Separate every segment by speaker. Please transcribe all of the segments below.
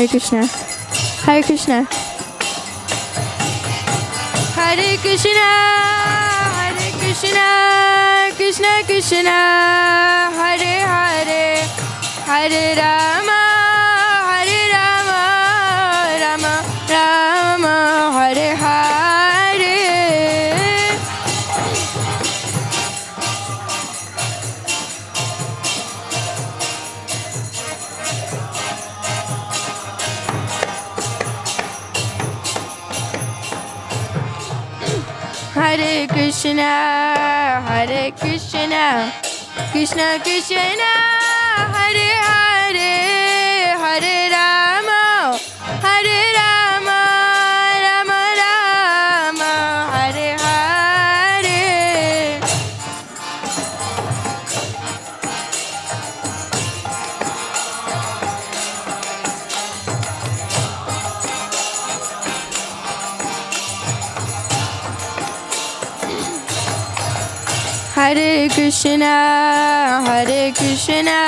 Speaker 1: Hare Krishna. Hare Krishna. Hare Krishna. Hare Krishna. Krishna Krishna. Hare Hare. Hare Rama. Hare Rama. Rama Rama. Hare Hare. Hare Krishna, Hare Krishna, Krishna Krishna, Hare Hare, Hare Rama, Hare Rama, Rama Rama, Hare Hare. Hare Krishna, Hare Krishna,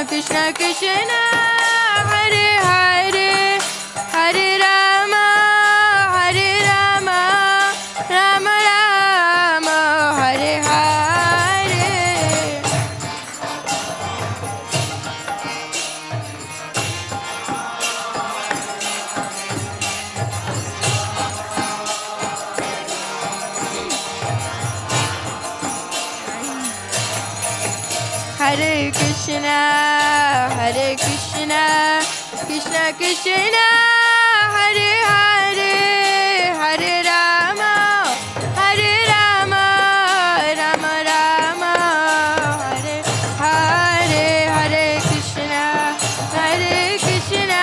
Speaker 1: Krishna Krishna, Hare Hare, Hare Rama, Hare Rama, Rama Rama, Hare Hare. Hare Krishna, Hare Krishna, Krishna Krishna, Hare Hare, Hare Rama, Hare Rama, Rama Rama, Hare Hare, Hare Krishna, Hare Krishna.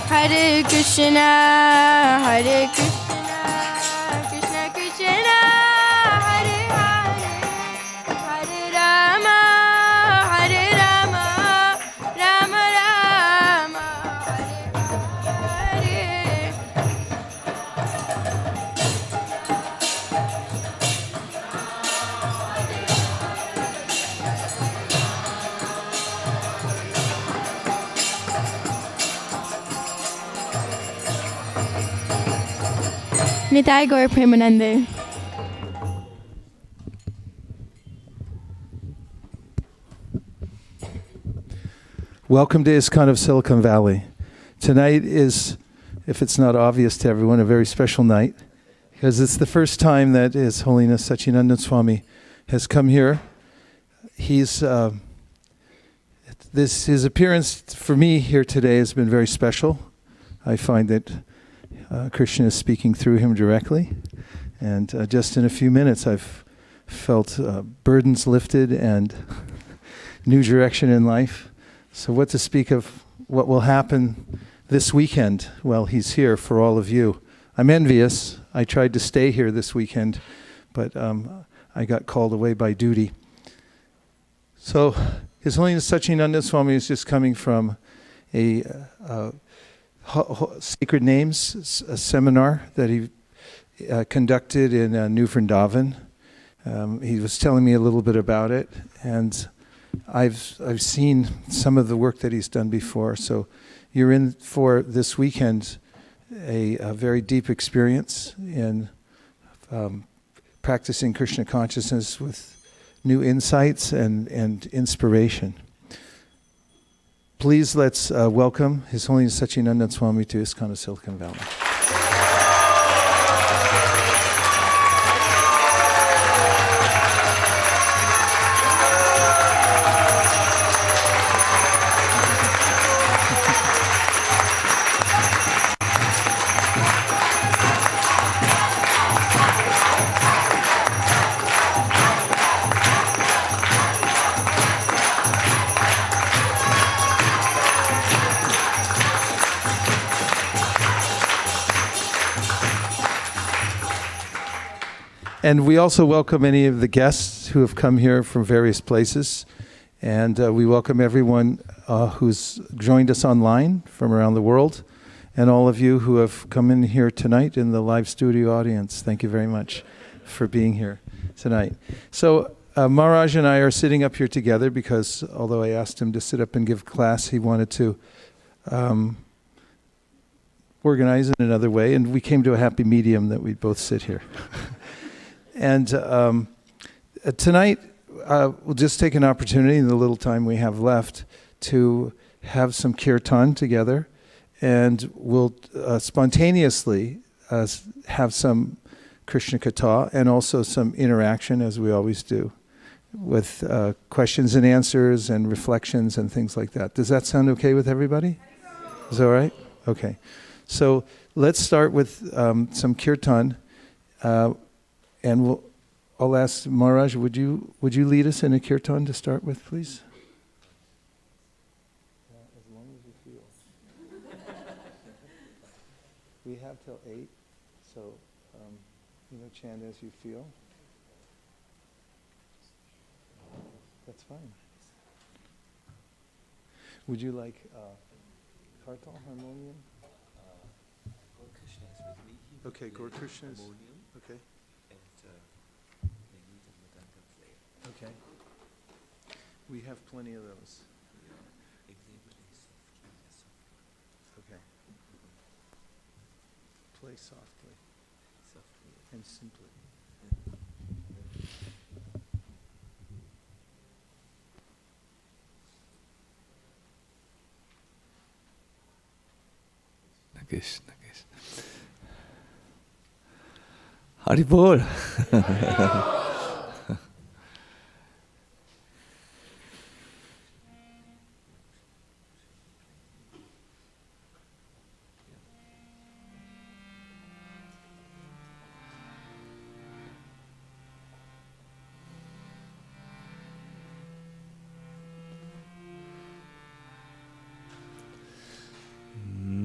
Speaker 1: Hare Krishna, Hare Krishna, Krishna Krishna, Hare Hare, Hare Rama, Hare Rama, Rama Rama, Hare Hare. Nitai Gaur Premanande.
Speaker 2: Welcome to ISKCON of Silicon Valley. Tonight is, if it's not obvious to everyone, a very special night because it's the first time that His Holiness Sachinandan Swami has come here. His appearance for me here today has been very special. I find that Krishna is speaking through him directly. And just in a few minutes, I've felt burdens lifted and new direction in life. So what to speak of what will happen this weekend? Well, he's here for all of you. I'm envious. I tried to stay here this weekend, but I got called away by duty. So His Holiness Sachinandan Swami is just coming from a Sacred Names, a seminar that he conducted in New Vrindavan. He was telling me a little bit about it, and I've seen some of the work that he's done before. So you're in for this weekend a very deep experience in practicing Krishna consciousness with new insights and inspiration. Please let's welcome His Holiness Sachinandan Swami to ISKCON of Silicon Valley. And we also welcome any of the guests who have come here from various places. And we welcome everyone who's joined us online from around the world. and all of you who have come in here tonight in the live studio audience. Thank you very much for being here tonight. So Maharaj and I are sitting up here together because although I asked him to sit up and give class, he wanted to organize in another way, and we came to a happy medium that we'd both sit here. And tonight, we'll just take an opportunity in the little time we have left to have some kirtan together, and we'll spontaneously have some Krishna Katha and also some interaction, as we always do, with questions and answers and reflections and things like that. Does that sound okay with everybody? Is that all right? Okay. So let's start with some kirtan, and I'll ask Maharaj, would you lead us in a kirtan to start with, please? As long as you feel. We have till 8, so chant as you feel. That's fine. Would you like Kartal, harmonium?
Speaker 3: Gaur Krishna is with me.
Speaker 2: Okay, Gaur Krishna is
Speaker 3: harmonium.
Speaker 2: Okay.
Speaker 3: And maybe the Madanga player.
Speaker 2: Okay. We have plenty of those. Okay. Play softly. And simply.
Speaker 3: Krishna, Krishna. Hari Bol.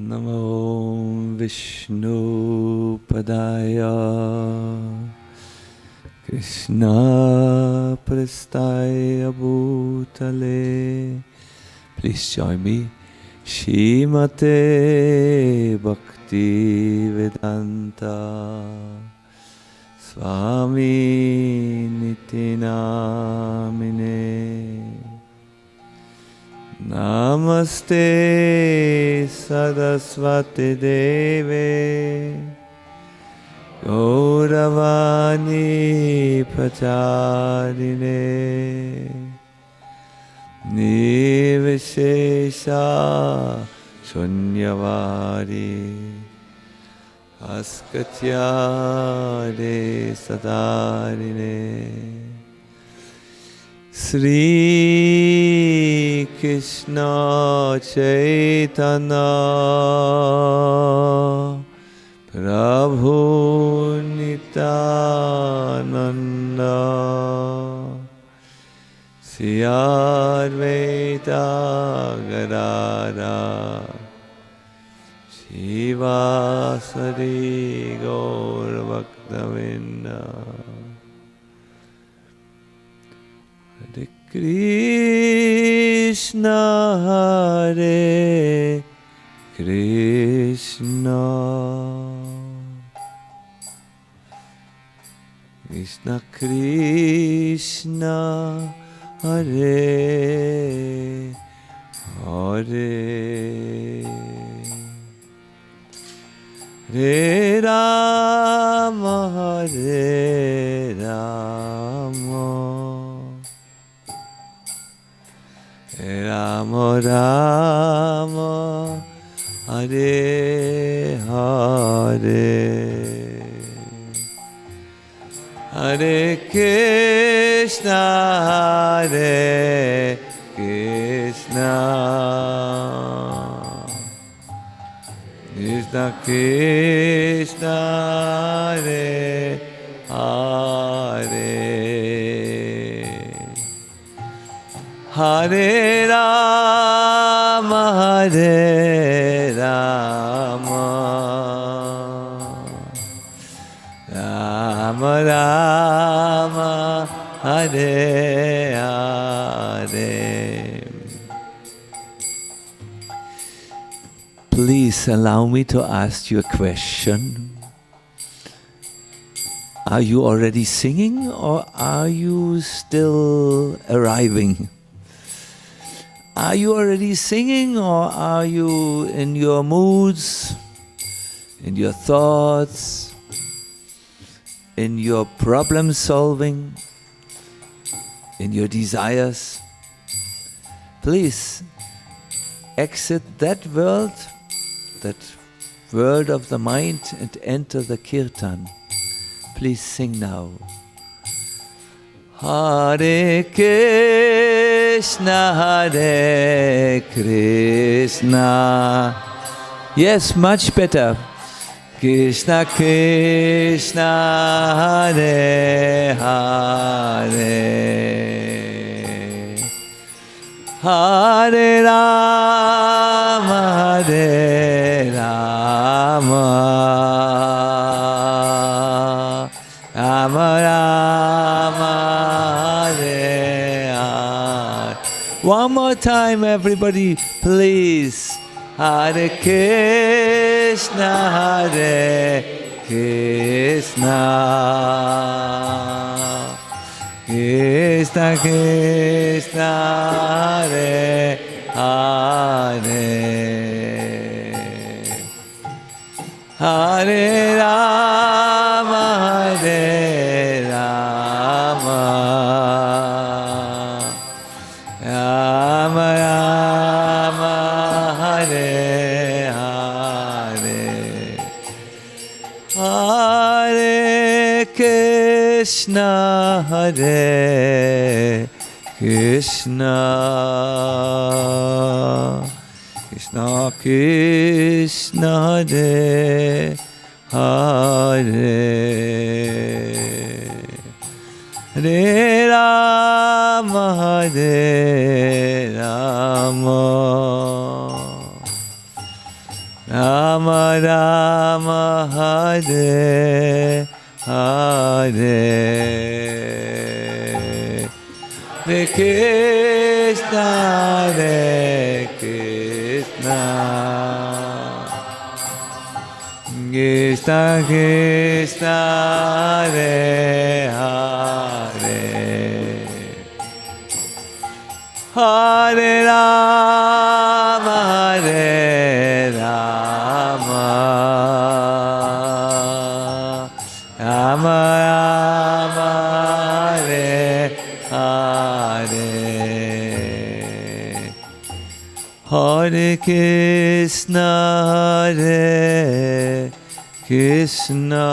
Speaker 3: Namo Vishnu Padaya Krishna Prastaya Bhutale. Please join me. Shrimate Bhakti Vedanta Swami Nitinamine. Namaste Saraswati Deve Gauravani Pracharine Nivishesha Shunyavari Askatyade Sadarine. Sri Krishna Chaitanya Prabhu Nityananda Sri Advaita Gadadhara Shivasari Gaur Bhaktavinda. Hare Krishna, Hare Krishna, Krishna Krishna, Hare Hare, Hare Rama, Hare Rama, Rama Rama, Hare Hare, Hare Krishna, Hare Krishna, Krishna Krishna, Hare Hare, Hare Rama, Hare Rama, Rama Rama, Hare Hare. Please please allow me to ask you a question. Are you already singing or are you still arriving? Are you already singing or are you in your moods, in your thoughts, in your problem solving, in your desires? Please exit that world of the mind, and enter the Kirtan. Please sing now. Hare Krishna, Hare Krishna. Yes, much better. Krishna Krishna, Hare Hare. Hare Rama, Hare Rama, Rama Rama, Hare Hare. One more time, everybody, please. Hare Krishna, Hare Krishna, Krishna Krishna, Hare Hare, Hare Rama, Hare Rama, Rama Rama, Hare Hare, Hare Krishna, Hare Krishna, Krishna Krishna, Hare Hare, Hare Rama, Hare Rama, Rama Rama, Hare Hare, Hare Krishna, Hare Krishna, Krishna Krishna, Hare Hare, Hare Rama, Hare Rama, Rama Rama, Hare Hare, Hare Krishna, Hare Krishna,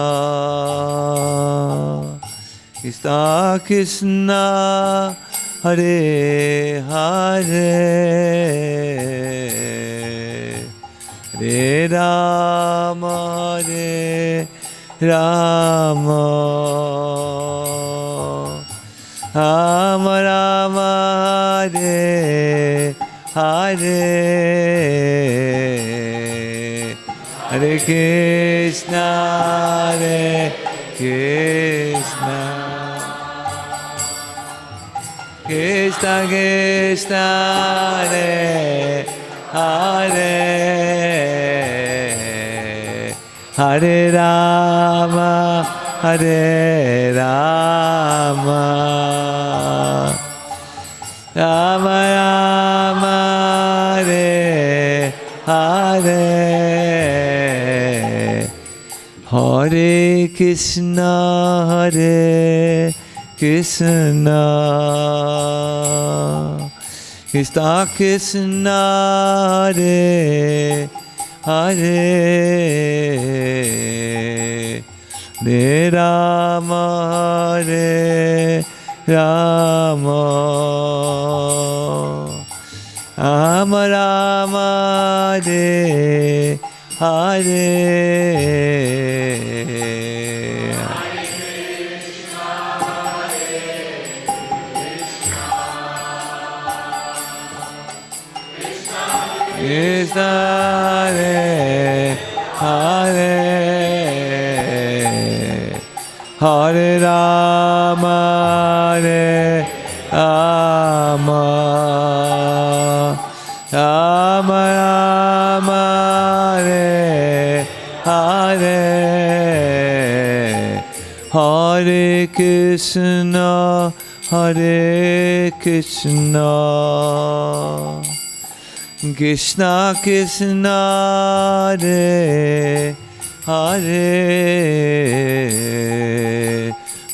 Speaker 3: Krishna Krishna, Hare Hare, Hare Rama, Hare Rama, Rama Rama, Hare Hare, Hare Krishna, Hare Krishna, Krishna Krishna, Hare Hare, Hare Rama, Hare Rama, Rama Rama, Hare Hare, Hare Krishna, Hare Krishna, Krishna Krishna, Hare Hare, Hare Rama, Hare Rama, Rama Rama, Hare Hare, Krishna Hare Hare, Hare Rama, Hare Rama, Rama Rama, Hare Krishna, Hare Krishna, Krishna Krishna, Hare Hare,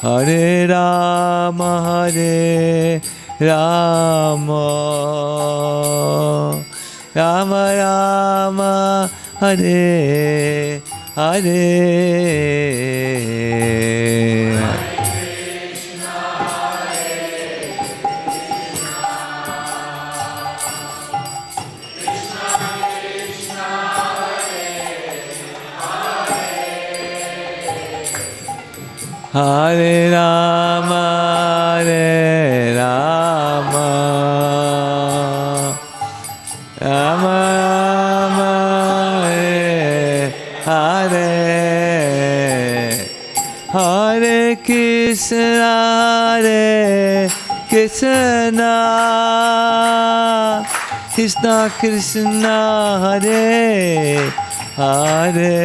Speaker 3: Hare Rama, Hare Rama, Rama Rama, Hare Hare. Hare Rama, Hare Rama, Rama Rama, Hare Hare, Hare Krishna, Hare Krishna, Krishna Krishna, Hare Hare,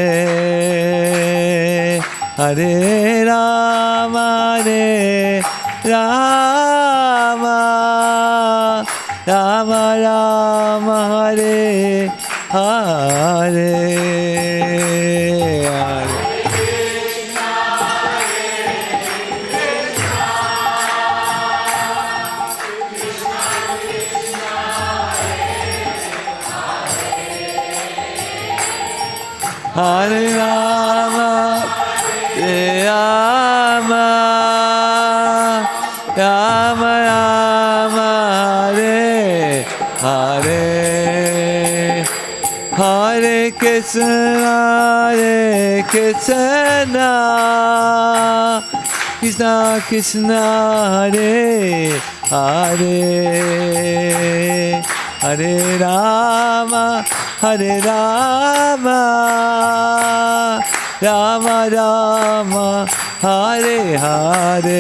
Speaker 3: Hare Rama, Hare Rama, Rama Rama, Hare Hare, Hare Rama, Rama, Rama Rama, Hare Hare, Hare Krishna, Hare Krishna, Krishna Krishna, Hare Hare, Hare Rama, Hare Rama, Rama Rama, Hare Hare,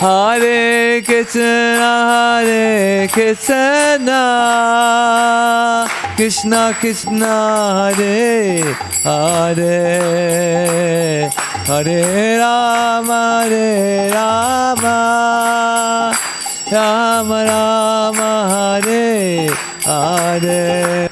Speaker 3: Hare Krishna, Hare Krishna, Krishna Krishna, Hare Hare, Hare Rama, Hare Rama, Rama Rama, Hare Hare,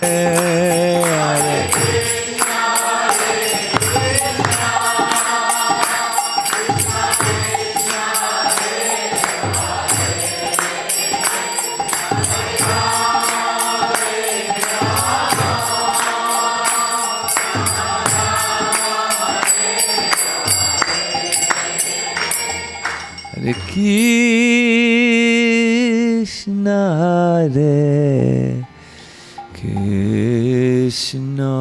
Speaker 3: Hare Krishna, Hare Krishna,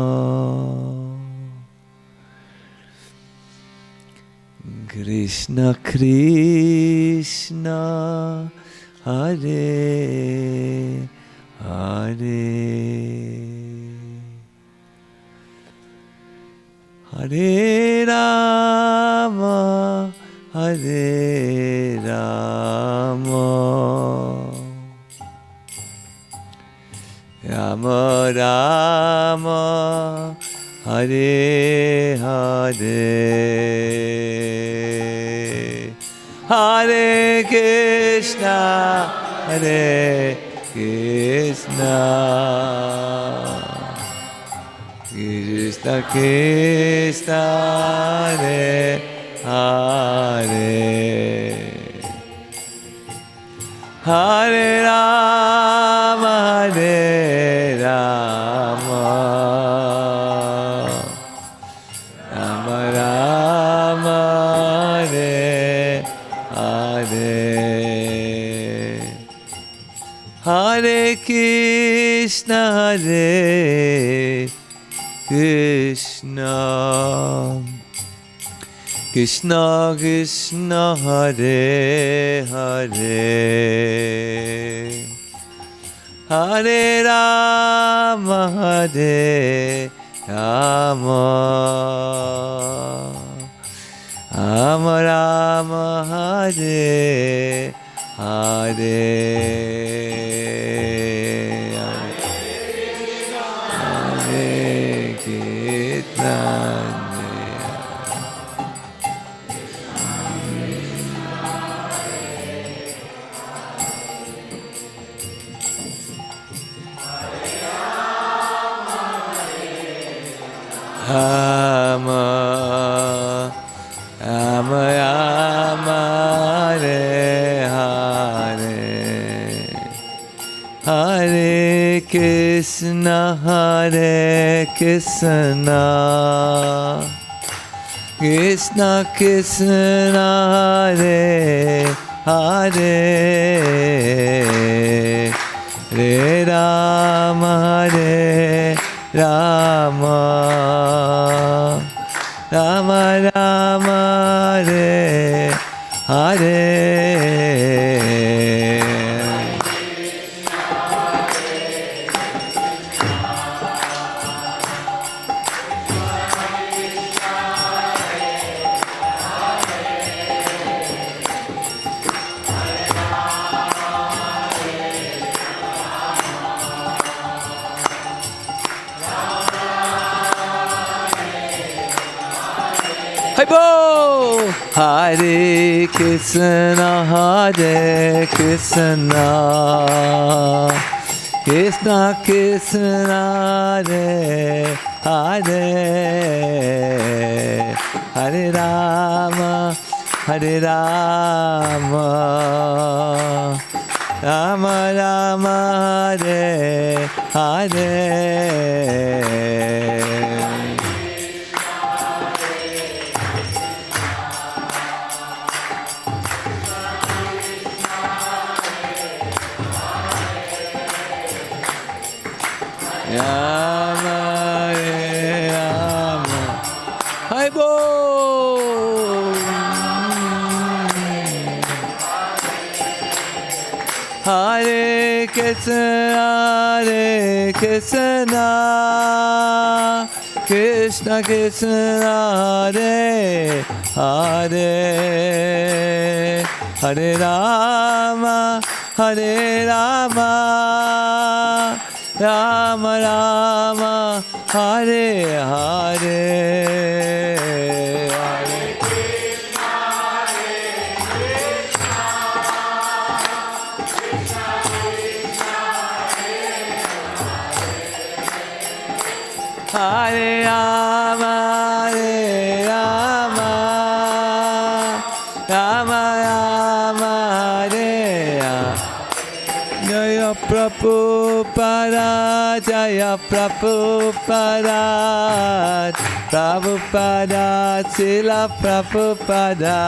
Speaker 3: Krishna Krishna, Hare Hare, Hare Rama, Hare Rama, Rama Rama, Hare Hare, Hare Krishna, Hare Krishna, Krishna Krishna, Hare Hare, Hare Rama, Hare Rama, Rama Rama, Hare Hare, Hare Krishna, Hare Krishna, Krishna Krishna, Hare Hare, Hare Rama, Hare Rama, Rama Rama, Hare Hare, Hare Kirtan. Rama, Rama Rama, Hare Hare, Hare Krishna, Hare Krishna, Krishna Krishna, Hare Hare, Hare Rama, Hare Rama, Rama Rama, Hare Hare. Hi-bo! Hare Krishna, Hare Krishna, Krishna Krishna, Hare Hare, Hare Rama, Hare Rama, Rama Rama, Hare Hare. Rama, Rama, Hi-bo! Hare Krishna, Hare Krishna, Krishna Krishna, Hare Hare, Hare Rama, Hare Rama, Rama Rama, Hare Hare, Hare Krishna, Krishna Krishna, Hare Rama, Hare Rama, Rama Rama, Hare Hare. Jaya Prabhupada, Jaya Prabhupada, Prabhupada, Srila Prabhupada.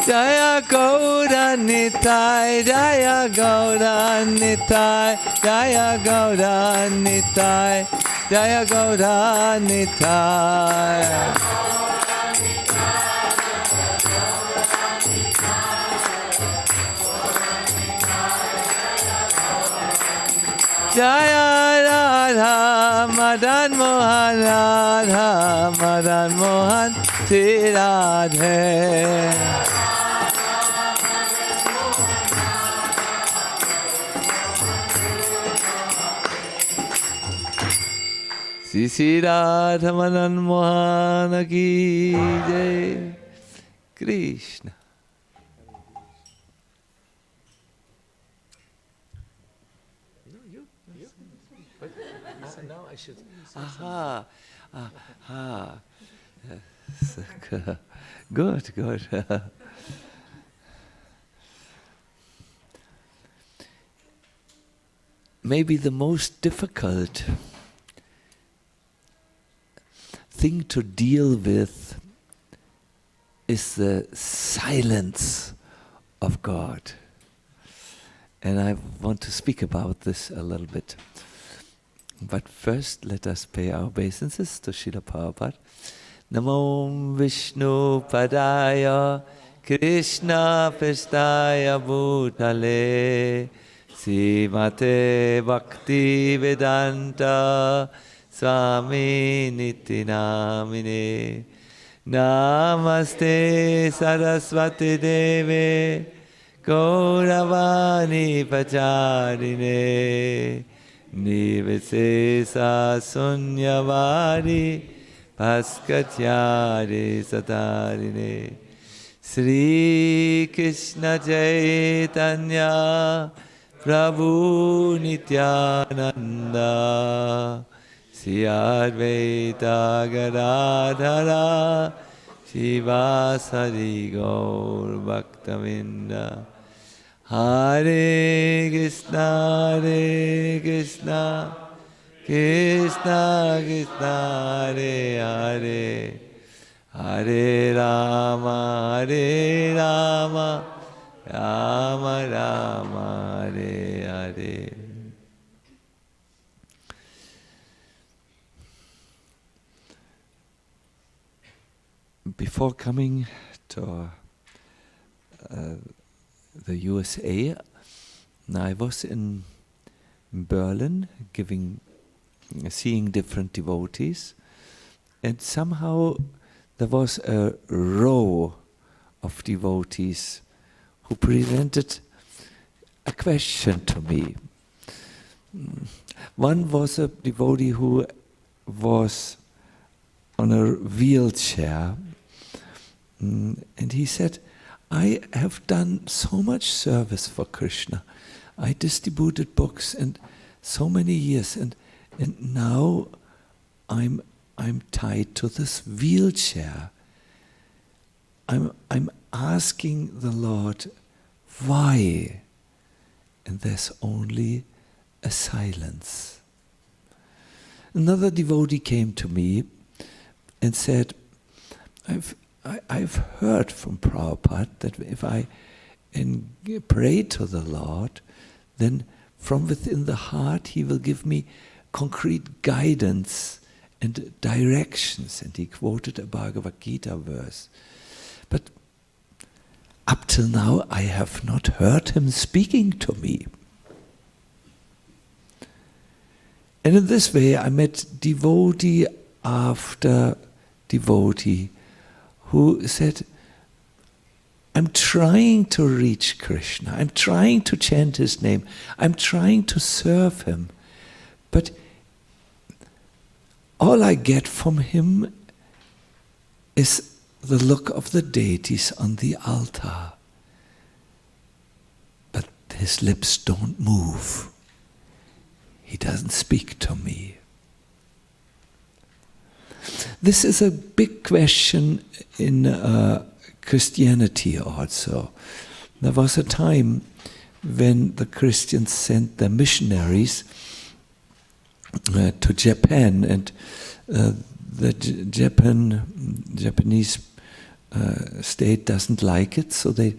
Speaker 3: Jaya Gaura Nitai, Jaya Gaura Nitai, Jaya Gaura Nitai, Jaya Gaura Nitai. Jaya Radha Madan Mohan, Radha Madan Mohan, Sri Radhe. Sri Radha Madan Mohan ki jai. Krishna. Now I should. Aha. Aha. Good, good. Maybe the most difficult thing to deal with is the silence of God. And I want to speak about this a little bit. But first, let us pay our obeisances to Srila Prabhupada. Namo Vishnu Padaya Krishna Prestaya Bhutale Srimate Bhakti Vedanta Swami Niti Namine Namaste Saraswati Deve Gauravani Pacharine Nivesesa Sunyavari Paskatyare Satarine Sri Krishna Chaitanya Prabhu Nityananda Sri Advaita Gadadhara Shivasari Gaur Bhaktavinda Hare Krishna Krishna Krishna Hare Hare Hare Rama Rama Rama Hare Hare. Before coming to the USA, I was in Berlin seeing different devotees, and somehow there was a row of devotees who presented a question to me. One was a devotee who was on a wheelchair, and he said, I have done so much service for Krishna. I distributed books and so many years, and now I'm tied to this wheelchair. I'm asking the Lord, why? And there's only a silence. Another devotee came to me and said, I've heard from Prabhupada that if I pray to the Lord, then from within the heart He will give me concrete guidance and directions. And he quoted a Bhagavad Gita verse. But up till now I have not heard him speaking to me. And in this way I met devotee after devotee who said, I'm trying to reach Krishna, I'm trying to chant His name, I'm trying to serve Him, but all I get from Him is the look of the deities on the altar. But His lips don't move. He doesn't speak to me. This is a big question in Christianity also. There was a time when the Christians sent their missionaries to Japan, and the Japanese state doesn't like it, so they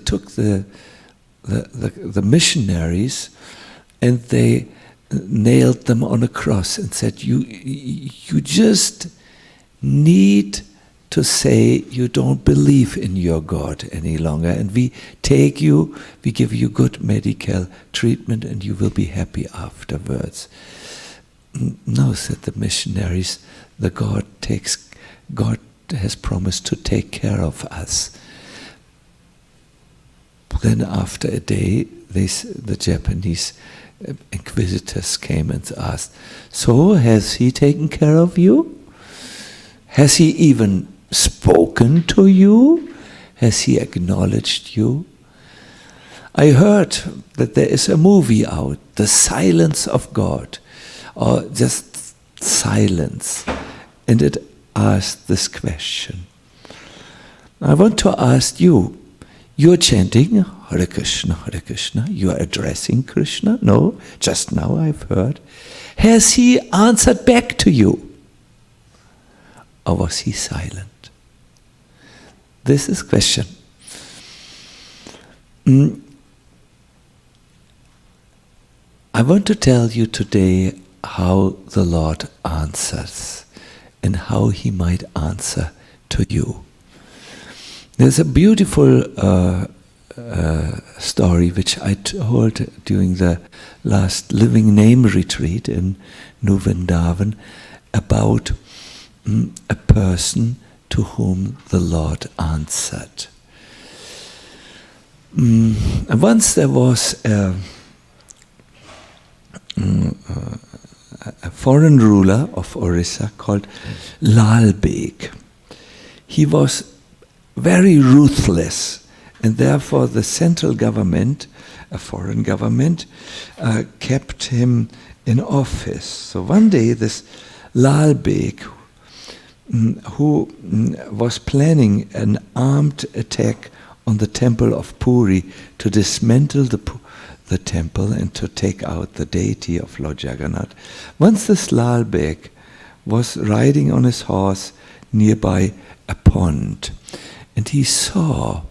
Speaker 3: took the missionaries and they nailed them on a cross and said, you just need to say you don't believe in your God any longer, and we give you good medical treatment and you will be happy afterwards. No, said the missionaries, God has promised to take care of us. Then after a day, the Japanese inquisitors came and asked, so has He taken care of you? Has He even spoken to you? Has He acknowledged you? I heard that there is a movie out, The Silence of God, or just silence, and it asked this question. I want to ask you, you're chanting Hare Krishna, you are addressing Krishna? No, just now I've heard. Has He answered back to you? Or was He silent? This is question. I want to tell you today how the Lord answers and how He might answer to you. There's a beautiful story which I told during the last Living Name retreat in New Vrindavan about a person to whom the Lord answered. Once there was a foreign ruler of Orissa called Lal Beg. He was very ruthless, and therefore the central government, a foreign government, kept him in office. So one day this Lal Beg, who was planning an armed attack on the temple of Puri to dismantle the temple and to take out the deity of Lord Jagannath. Once this Lal Beg was riding on his horse nearby a pond, and he saw,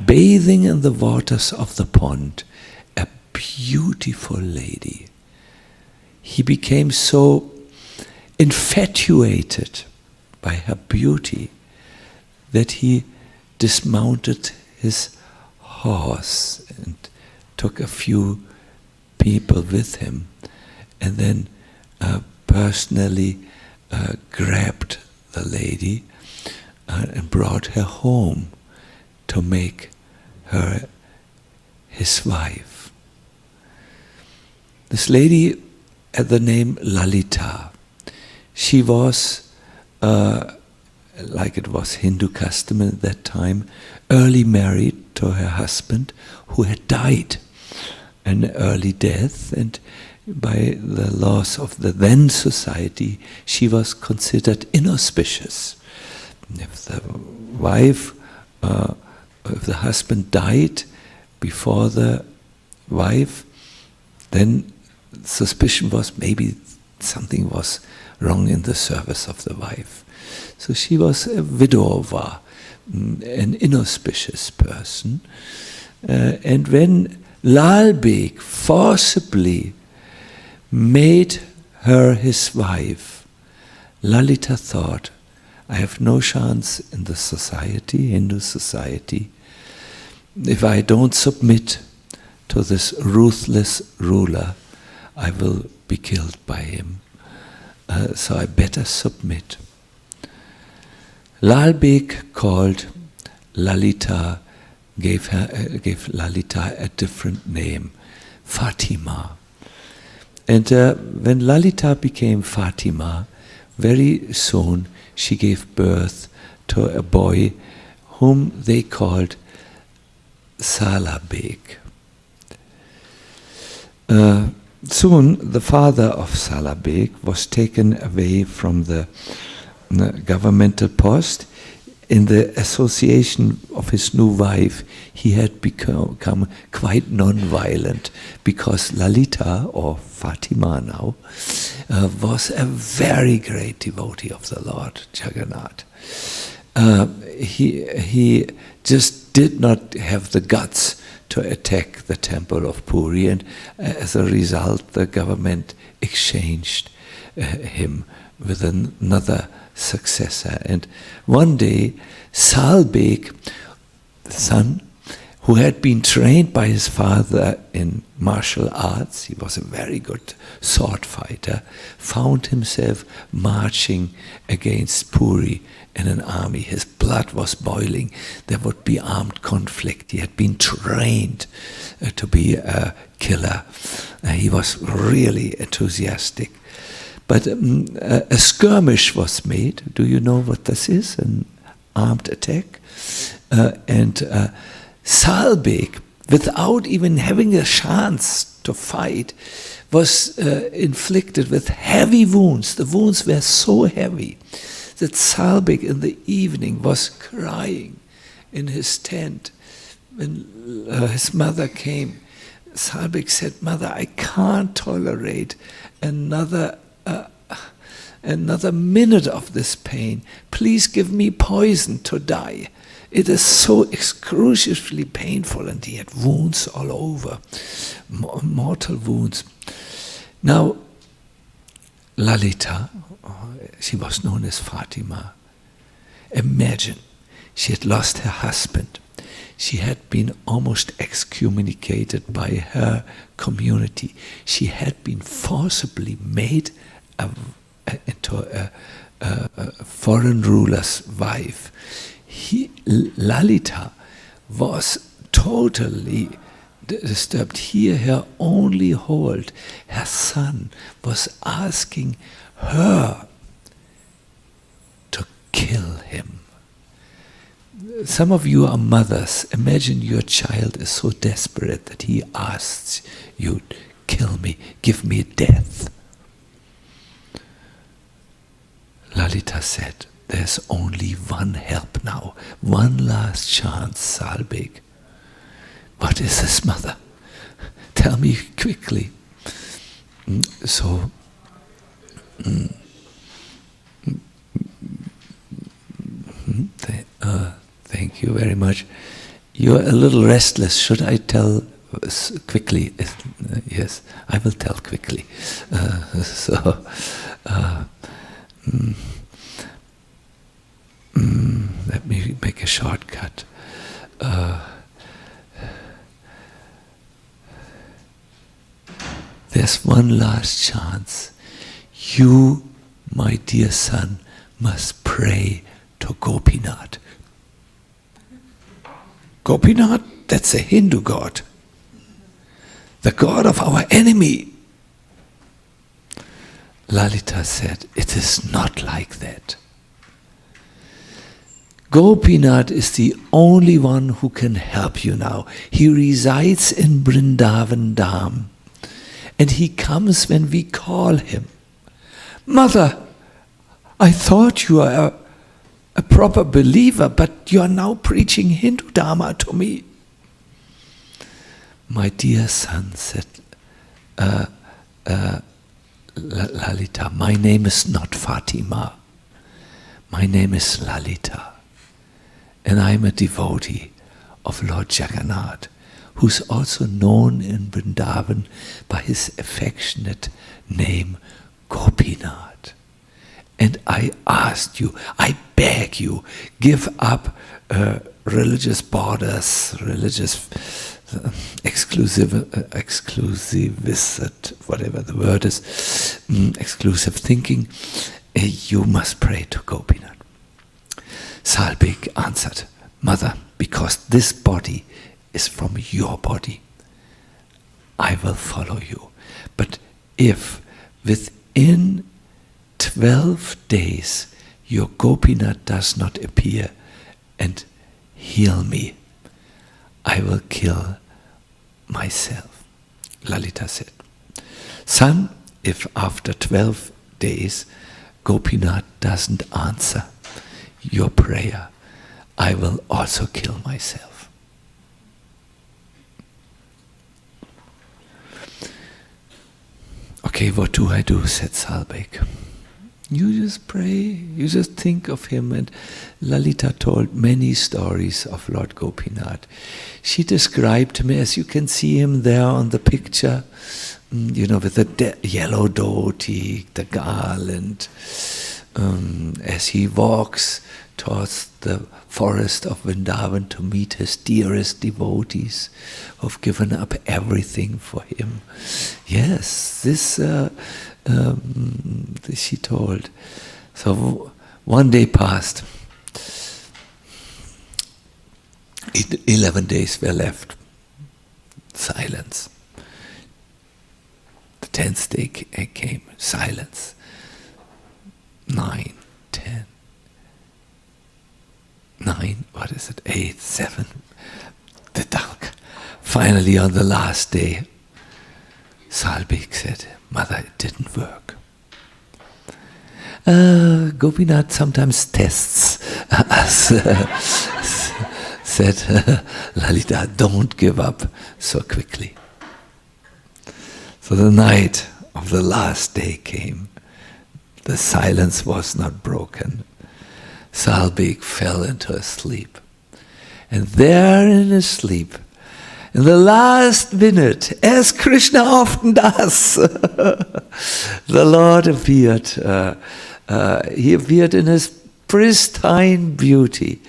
Speaker 3: bathing in the waters of the pond, a beautiful lady. He became so infatuated by her beauty that he dismounted his horse and took a few people with him, and then personally grabbed the lady and brought her home to make her his wife. This lady had the name Lalita. She was, like it was Hindu custom at that time, early married to her husband who had died an early death, and by the laws of the then society she was considered inauspicious. If the wife, if the husband died before the wife, then suspicion was maybe something was wrong in the service of the wife. So she was a widower, an inauspicious person. And when Lal Beg forcibly made her his wife, Lalita thought, I have no chance in the society, Hindu society, if I don't submit to this ruthless ruler, I will be killed by him. So I better submit. Lal Beg called Lalita, gave Lalita a different name, Fatima. And when Lalita became Fatima, very soon she gave birth to a boy whom they called Sala Beg. Soon the father of Sala Beg was taken away from the governmental post. In the association of his new wife, he had become quite non-violent because Lalita, or Fatima now, was a very great devotee of the Lord Jagannath. He just did not have the guts to attack the temple of Puri, and as a result the government exchanged him with another successor. And one day Sal Beg, the son, who had been trained by his father in martial arts, he was a very good sword fighter, found himself marching against Puri in an army. His blood was boiling. There would be armed conflict. He had been trained to be a killer. He was really enthusiastic. But a skirmish was made. Do you know what this is? An armed attack. And Sal Beg, without even having a chance to fight, was inflicted with heavy wounds. The wounds were so heavy that Sal Beg in the evening was crying in his tent. When his mother came, Sal Beg said, "Mother, I can't tolerate another minute of this pain. Please give me poison to die. It is so excruciatingly painful." And he had wounds all over, mortal wounds. Now, Lalita, she was known as Fatima. Imagine, she had lost her husband. She had been almost excommunicated by her community. She had been forcibly made into a foreign ruler's wife. Lalita was totally disturbed. Here, her only hold, her son, was asking her to kill him. Some of you are mothers. Imagine your child is so desperate that he asks you, kill me, give me death. Lalita said, there's only one help now, one last chance, Salbek. What is this, mother? Tell me quickly. Thank you very much. You're a little restless. Should I tell quickly? Yes, I will tell quickly. Let me make a shortcut. There's one last chance. You, my dear son, must pray to Gopinath. Gopinath, that's a Hindu god. The god of our enemy. Lalita said, it is not like that. Gopinath is the only one who can help you now. He resides in Vrindavan Dham. And he comes when we call him. Mother, I thought you are a proper believer, but you are now preaching Hindu Dharma to me. My dear son, said Lalita, my name is not Fatima. My name is Lalita. And I am a devotee of Lord Jagannath, who's also known in Vrindavan by his affectionate name, Gopinath. And I asked you, I beg you, give up religious borders, religious exclusivist, whatever the word is, exclusive thinking. You must pray to Gopinath. Salbek answered, Mother, because this body is from your body, I will follow you. But if within 12 days your Gopinath does not appear and heal me, I will kill myself. Lalita said, Son, if after 12 days Gopinath doesn't answer your prayer, I will also kill myself. Okay, what do I do? Said Salbek. You just pray, you just think of him. And Lalita told many stories of Lord Gopinath. She described him as you can see him there on the picture, with the yellow dhoti, the garland, as he walks towards the forest of Vrindavan to meet his dearest devotees who've given up everything for him. Yes, this she told. So one day passed. 11 days were left. Silence. The 10th day came. Silence. 9, 10. 9, 8, 7. The dark. Finally, on the last day, Salbek said, Mother, it didn't work. Gopinath sometimes tests us. Said, Lalita, don't give up so quickly. So the night of the last day came. The silence was not broken. Salbek fell into a sleep. And there in his sleep, in the last minute, as Krishna often does, the Lord appeared. He appeared in his pristine beauty,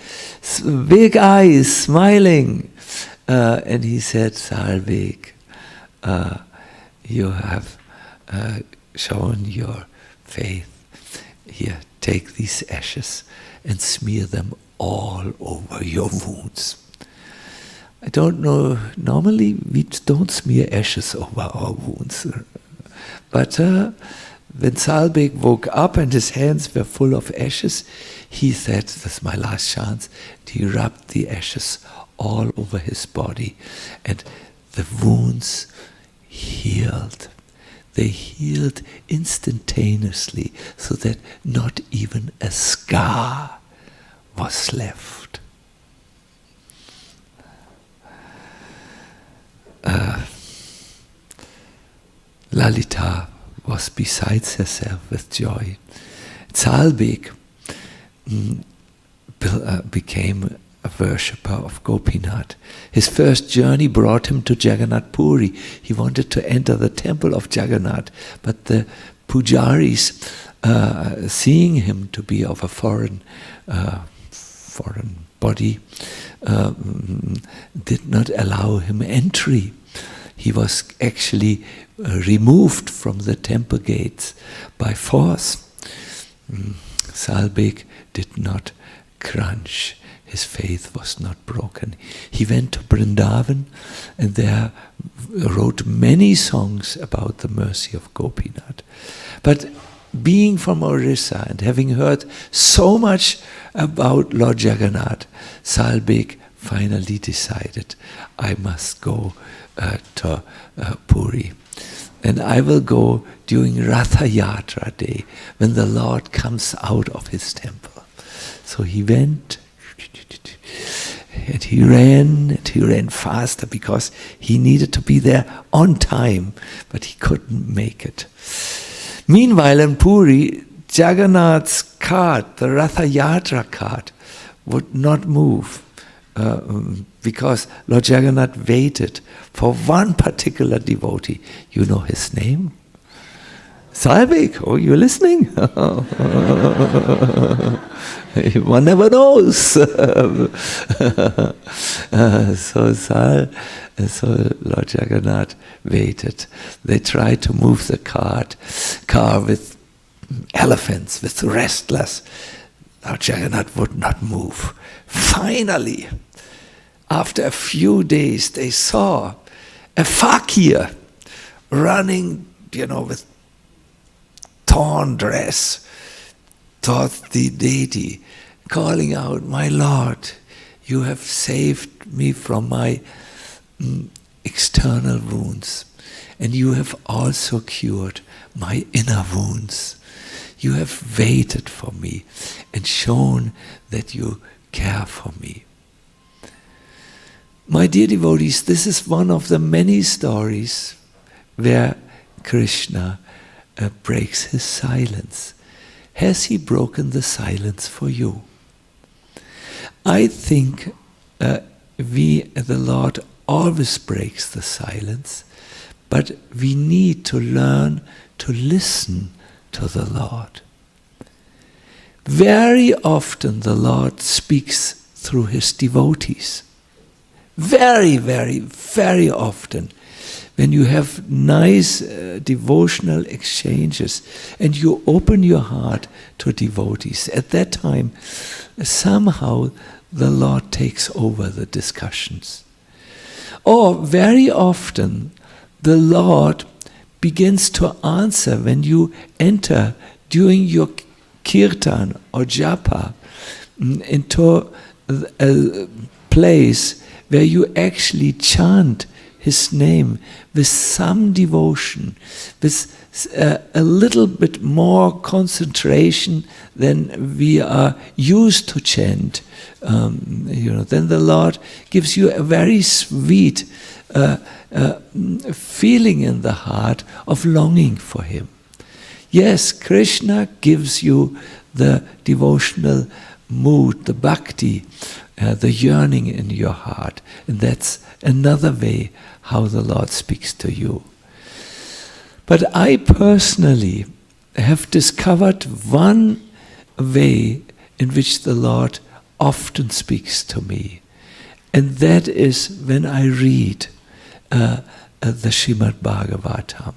Speaker 3: big eyes, smiling. And he said, Salvik, you have shown your faith. Here, take these ashes and smear them all over your wounds. I don't know, normally we don't smear ashes over our wounds. But when Salbek woke up and his hands were full of ashes, he said, this is my last chance. And he rubbed the ashes all over his body, and the wounds healed. They healed instantaneously, so that not even a scar was left. Lalita was besides herself with joy. Salbek became a worshipper of Gopinath. His first journey brought him to Jagannath Puri. He wanted to enter the temple of Jagannath, but the pujaris, seeing him to be of a foreign body, did not allow him entry. He was actually removed from the temple gates by force. Salbek did not crunch. His faith was not broken. He went to Vrindavan and there wrote many songs about the mercy of Gopinath. But being from Orissa and having heard so much about Lord Jagannath, Salbek finally decided, I must go to Puri. And I will go during Ratha Yatra day, when the Lord comes out of his temple. So he went, and he ran faster because he needed to be there on time, but he couldn't make it. Meanwhile in Puri, Jagannath's cart, the Ratha Yatra cart, would not move because Lord Jagannath waited for one particular devotee. You know his name? Salbek, oh, you're listening? One never knows. So Lord Jagannath waited. They tried to move the car with elephants, with wrestlers. Lord Jagannath would not move. Finally, after a few days, they saw a fakir running, with torn dress towards the deity, calling out, my Lord, you have saved me from my external wounds, and you have also cured my inner wounds. You have waited for me and shown that you care for me. My dear devotees, this is one of the many stories where Krishna breaks his silence. Has he broken the silence for you? I think the Lord always breaks the silence, but we need to learn to listen to the Lord. Very often the Lord speaks through his devotees. Very, very, very often. When you have nice devotional exchanges and you open your heart to devotees, at that time, somehow the Lord takes over the discussions. Or very often, the Lord begins to answer when you enter during your Kirtan or Japa into a place where you actually chant his name with some devotion, with a little bit more concentration than we are used to chant. Then the Lord gives you a very sweet feeling in the heart of longing for him. Yes, Krishna gives you the devotional mood, the bhakti, the yearning in your heart. And that's another way how the Lord speaks to you. But I personally have discovered one way in which the Lord often speaks to me. And that is when I read the Srimad Bhagavatam.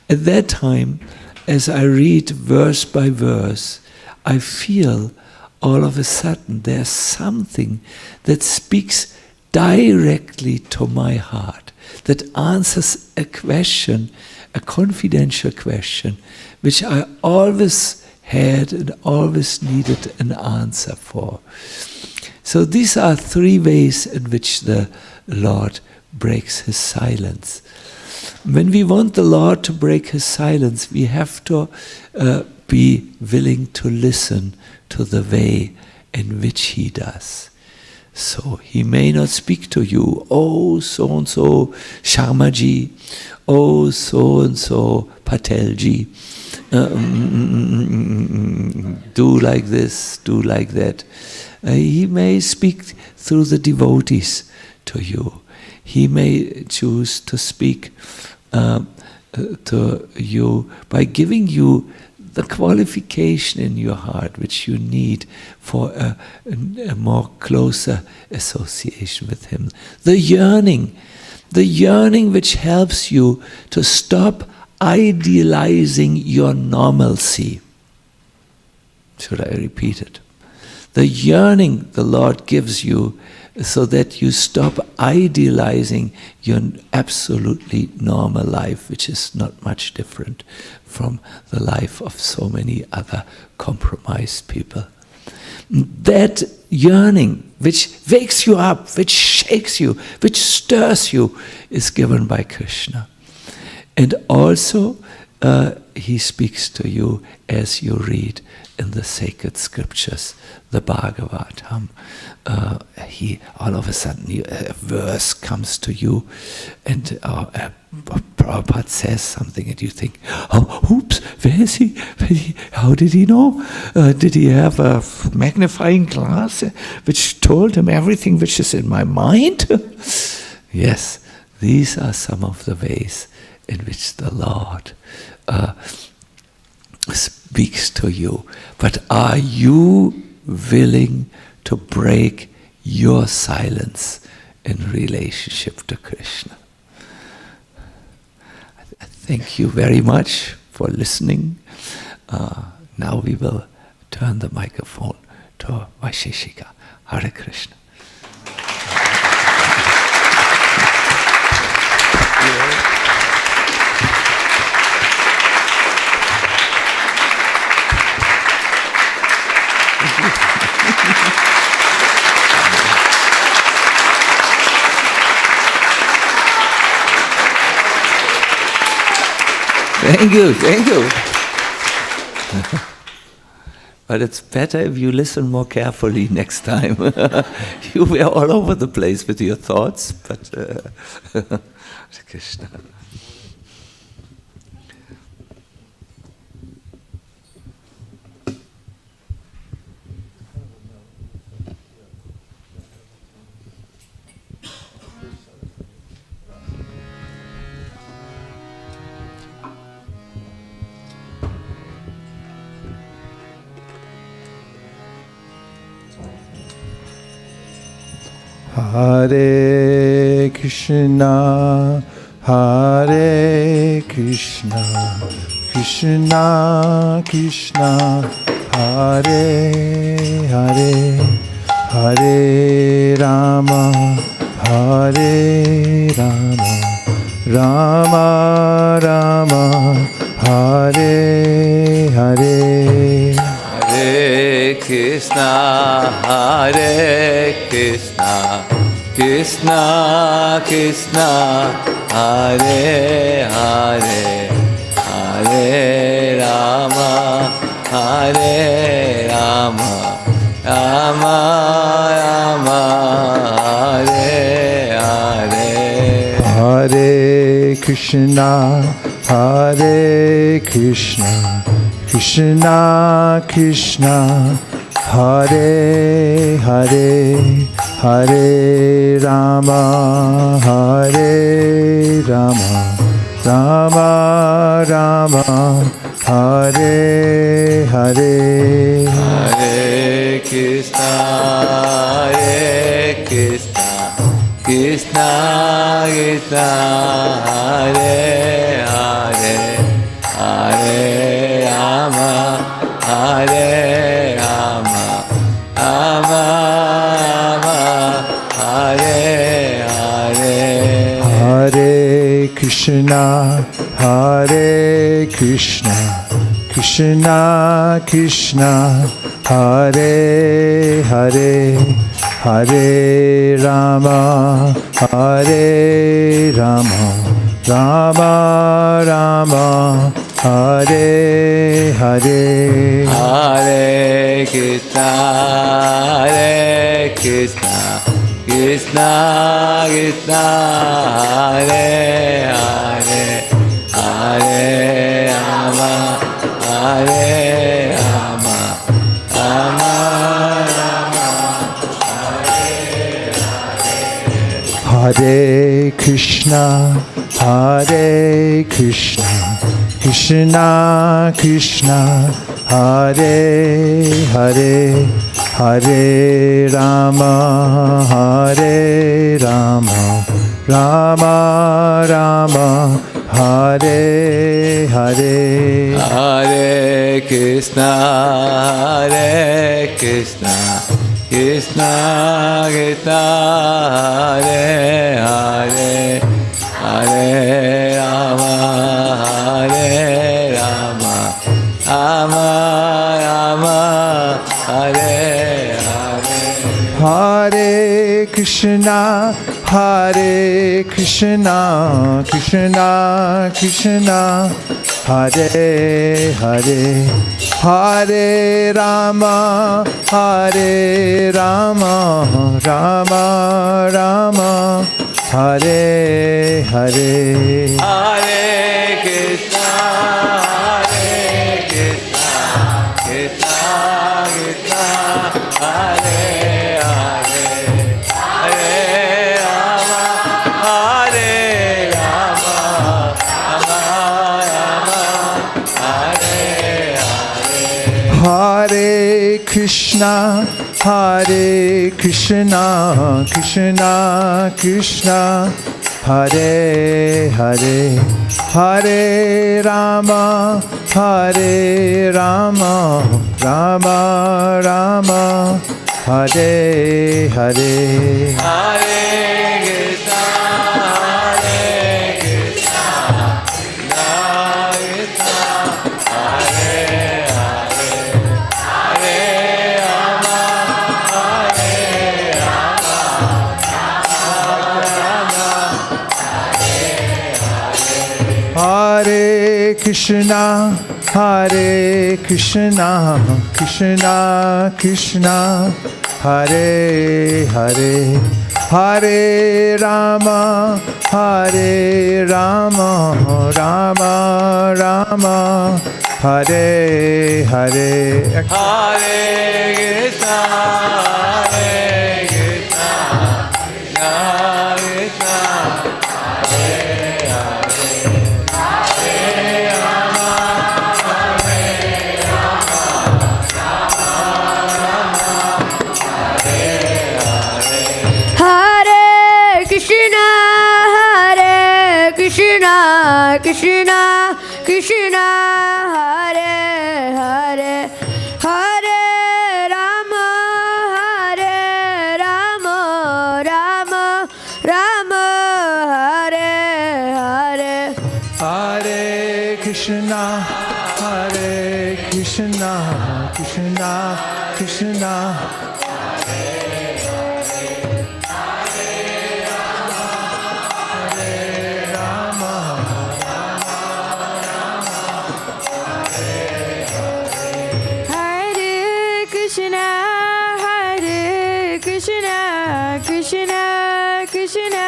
Speaker 3: At that time, as I read verse by verse, I feel all of a sudden there's something that speaks directly to my heart, that answers a question, a confidential question, which I always had and always needed an answer for. So these are three ways in which the Lord breaks his silence. When we want the Lord to break his silence, we have to be willing to listen to the way in which he does. So he may not speak to you, oh so-and-so Sharmaji, oh so-and-so Patelji, do like this, do like that. He may speak through the devotees to you. He may choose to speak to you by giving you the qualification in your heart which you need for a more closer association with him. The yearning which helps you to stop idealizing your normalcy. Should I repeat it? The yearning the Lord gives you so that you stop idealizing your absolutely normal life, which is not much different from the life of so many other compromised people. That yearning which wakes you up, which shakes you, which stirs you, is given by Krishna. And also he speaks to you as you read in the sacred scriptures, the Bhagavatam. All of a sudden a verse comes to you, and Prabhupada says something, and you think, oh, oops, where is he? How did he know? Did he have a magnifying glass which told him everything which is in my mind? Yes, these are some of the ways in which the Lord speaks to you. But are you willing to break your silence in relationship to Krishna? Thank you very much for listening. Now we will turn the microphone to Vaisheshika. Hare Krishna. Thank you, thank you. But it's better if you listen more carefully next time. You were all over the place with your thoughts, but Krishna.
Speaker 2: Hare Krishna, Hare Krishna, Krishna Krishna, Hare Hare, Hare Rama, Hare Rama, Rama Rama, Hare Hare.
Speaker 3: Hare Krishna, Hare Krishna, Krishna Krishna, Hare Hare, Hare Rama, Hare Rama, Rama Rama, Hare Hare.
Speaker 2: Hare Krishna, Hare Krishna, Krishna Krishna, Hare Hare, Hare Rama, Hare Rama, Rama Rama, Hare Hare,
Speaker 3: Hare Krishna, Hare Krishna, Krishna Krishna, Hare Hare, Hare Rama, Hare Rama, Rama Rama, Hare Hare.
Speaker 2: Hare Krishna, Hare Krishna, Krishna Krishna, Hare Hare, Hare Rama, Hare Rama, Rama Rama, Hare Hare.
Speaker 3: Hare Krishna, Hare Krishna, Krishna Krishna, Hare Hare, Hare Rama, Hare Rama, Rama Rama,
Speaker 2: Hare Krishna, Hare Krishna, Krishna Krishna, Hare Hare, Hare Rama, Hare Rama, Rama Rama, Hare Hare.
Speaker 3: Hare Krishna, Hare Krishna, Krishna Krishna, Hare Hare, Hare Rama, Hare Rama, Rama Rama, Hare Hare.
Speaker 2: Hare Krishna, Hare Krishna, Krishna Krishna, Hare Hare, Hare Rama, Hare Rama, Rama Rama, Hare Hare.
Speaker 3: Hare Krishna, Hare Krishna, Krishna Krishna, Hare Hare, Hare Rama, Hare Rama, Rama Rama, Hare Hare.
Speaker 2: Hare Krishna, Hare Krishna, Krishna Krishna, Hare Hare, Hare Rama, Hare Rama, Rama Rama, Hare Hare.
Speaker 3: Hare Krishna, Hare Krishna, Krishna Krishna, Hare Hare, Hare Rama, Hare Rama, Rama Rama,
Speaker 2: Hare Krishna, Hare Krishna, Krishna Krishna, Hare Hare, Hare Rama, Hare Rama, Rama Rama, Hare Hare.
Speaker 3: Hare Krishna, Hare Krishna, Krishna Krishna, Hare Hare, Hare Rama, Hare Rama, Rama Rama, Hare Hare.
Speaker 1: Hare Krishna, Hare Krishna, Krishna Krishna, Hare Hare, Hare Rama, Hare Rama, Rama Rama, Hare Hare.
Speaker 2: Hare Krishna, Hare Krishna, Krishna Krishna,
Speaker 1: Hare Krishna, Hare Krishna, Krishna Krishna,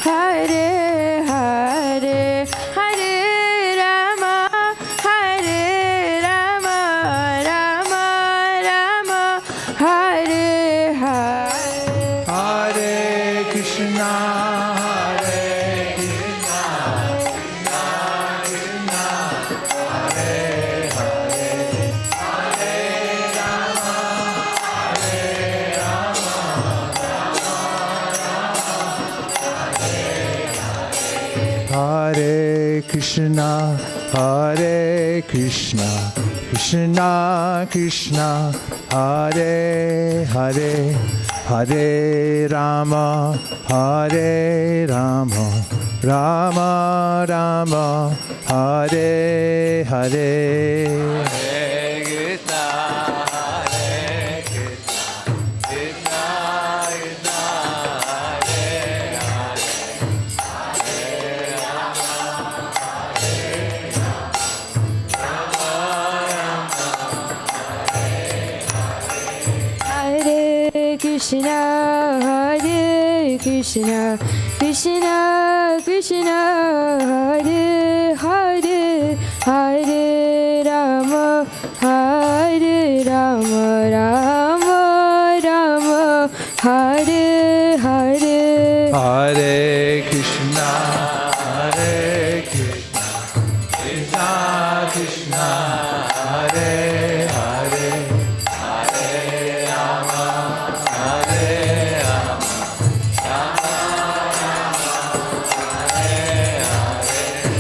Speaker 1: Hare Hare, Hare Rama, Hare Rama, Rama Rama,
Speaker 2: Hare Krishna, Hare Krishna, Krishna Krishna, Hare Hare, Hare Rama, Hare Rama, Rama Rama, Hare Hare.
Speaker 1: Krishna, Hare Krishna, Krishna Krishna, Hare Hare, Hare Rama, Hare Rama, Rama Rama, Hare Hare.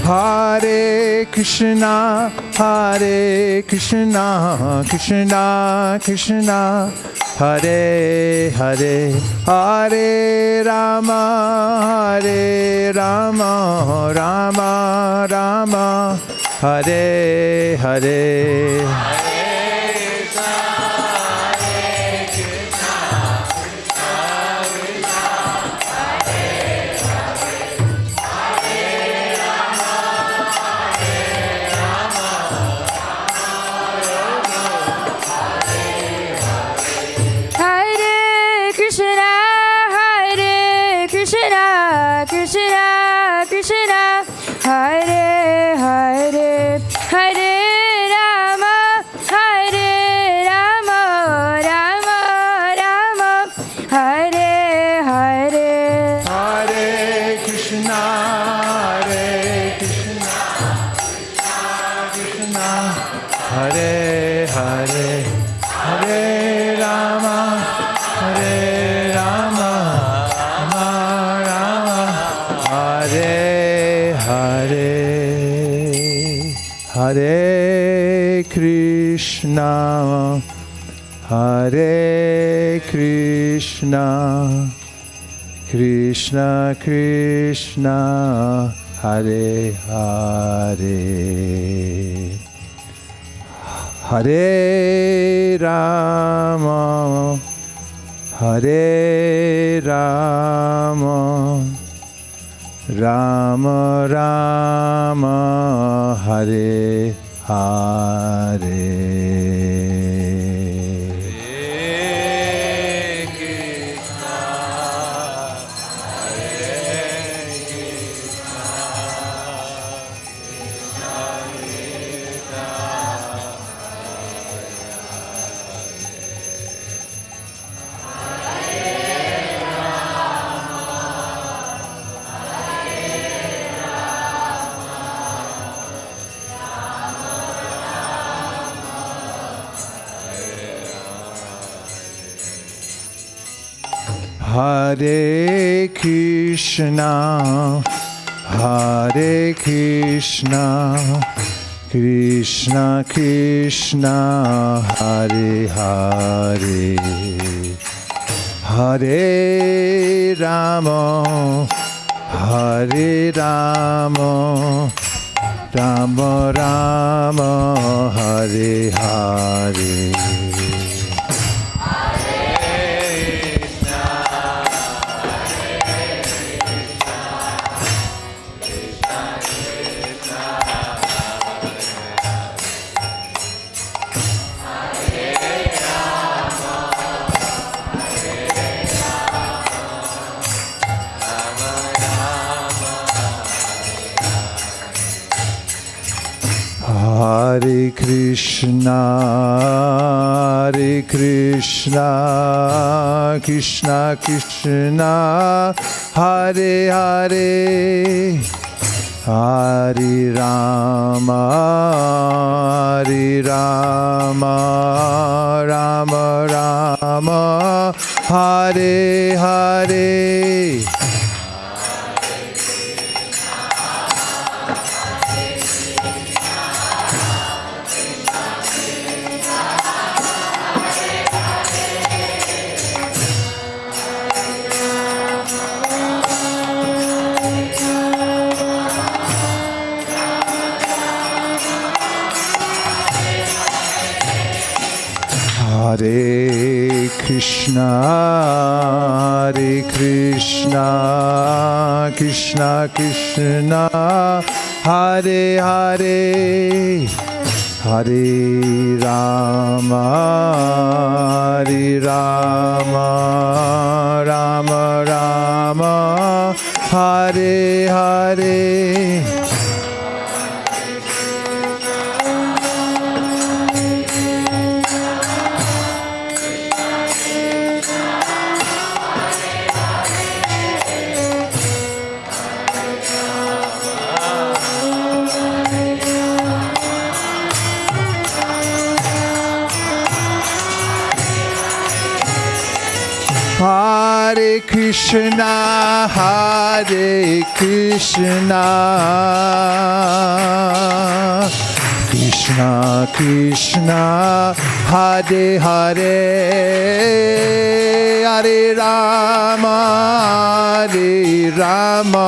Speaker 2: Hare Krishna, Hare Krishna, Krishna Krishna, Hare Hare, Hare Rama, Hare Rama, Rama Rama, Hare Hare. Hare Krishna, Hare Krishna, Krishna Krishna, Hare Hare, Hare Rama, Hare Rama, Rama Rama, Hare Hare.
Speaker 1: Krishna Krishna, Hare Hare, Hare Rama, Hare Rama, Rama Rama, Hare Hare.
Speaker 2: Hare Krishna, Hare Krishna, Krishna Krishna, Hare Hare, Hare Rama, Hare Rama, Rama Rama, Hare Hare. Hare Krishna, Hare Krishna, Krishna Krishna, Hare Hare, Hare Rama, Hare Rama, Rama Rama, Hare Hare. Hare Krishna, Hare Krishna, Krishna Krishna, Hare Hare, Hare Rama, Hare Rama, Rama Rama, Hare Hare. Hare Krishna, Hare Krishna, Krishna Krishna, Hare Hare, Hare Rama, Hare Rama, Rama Rama, Hare Hare. Hare Krishna, Hare Krishna, Krishna Krishna, Hare Hare, Hare Rama, Hare Rama, Rama Rama, Hare Hare. Hare Krishna, Hare Krishna, Krishna Krishna, Hare Hare, Hare Rama, Hare Rama,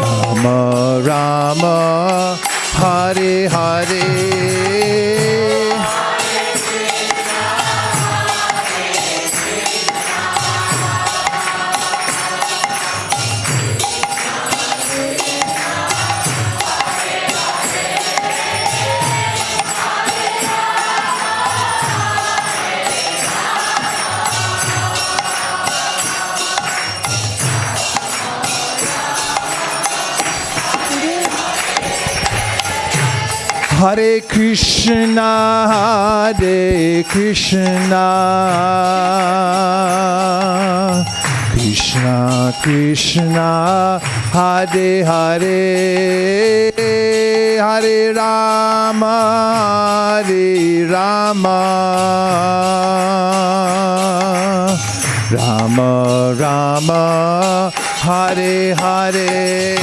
Speaker 2: Rama Rama, Hare Hare. Hare Krishna, Hare Krishna, Krishna Krishna, Hare Hare, Hare Rama, Hare Rama, Rama Rama, Hare Hare.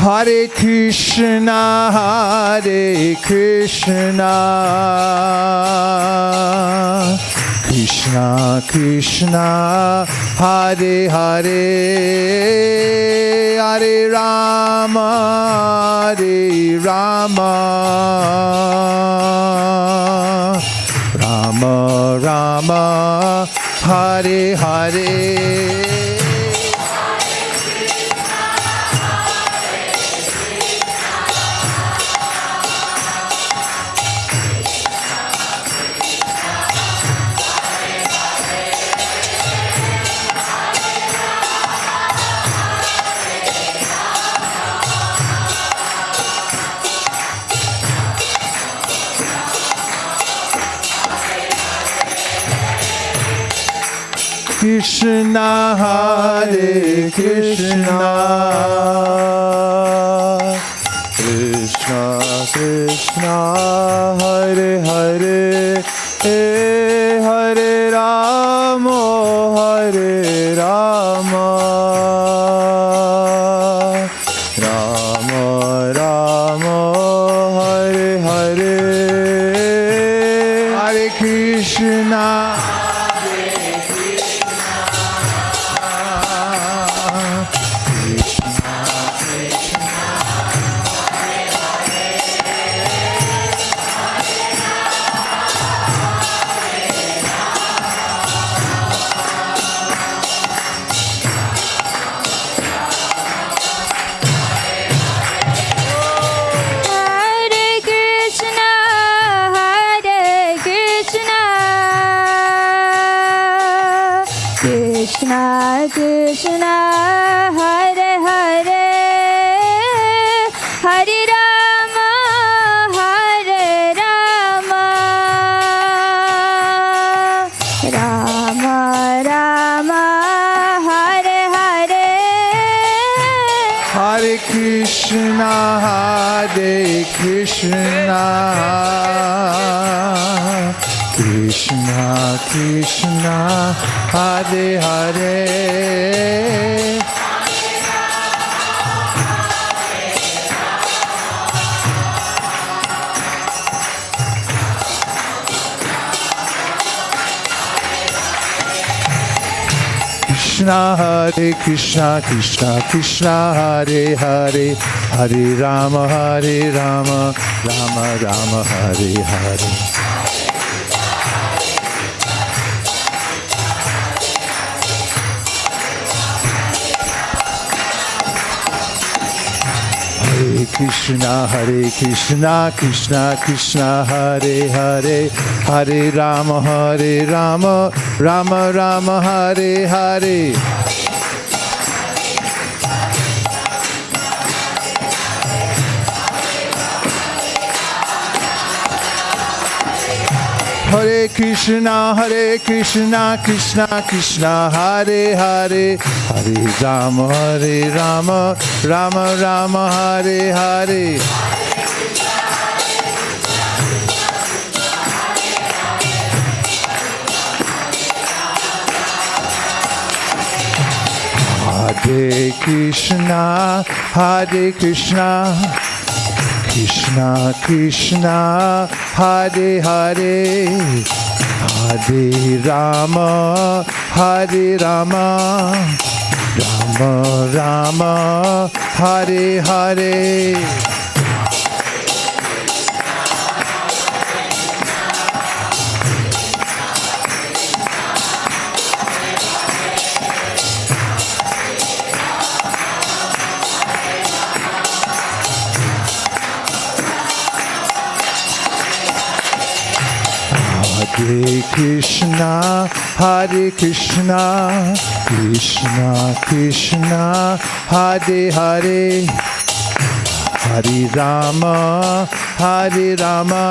Speaker 2: Hare Krishna, Hare Krishna, Krishna Krishna, Hare Hare, Hare Rama, Hare Rama, Rama Rama, Hare Hare. Krishna, Hare Krishna, Krishna Krishna, Hare Hare, Hare Rama, Hare Rama, Rama Rama, Hare Hare, Hare Krishna.
Speaker 1: Krishna, Hare Hare, Hare Rama, Hare Rama, Rama Rama, Hare Hare,
Speaker 2: Hare Krishna, Hare Krishna, Krishna Krishna, Hare Hare, Krishna Hare Krishna, Krishna Krishna, Hare Hare, Hare Rama, Rama Rama, Hare Hare. Hare Krishna, Krishna Krishna, Hare Hare, Hare Rama, Rama Rama, Hare Hare. Hare Krishna, Krishna Krishna, Hare Hare, Hare Rama, Rama Rama, Hare Hare. Hare Krishna, Krishna Krishna, Hare Hare, Hare Rama, Rama Rama, Hare Hare. Hare Krishna, Krishna Krishna, Hare Hare, Hare Rama,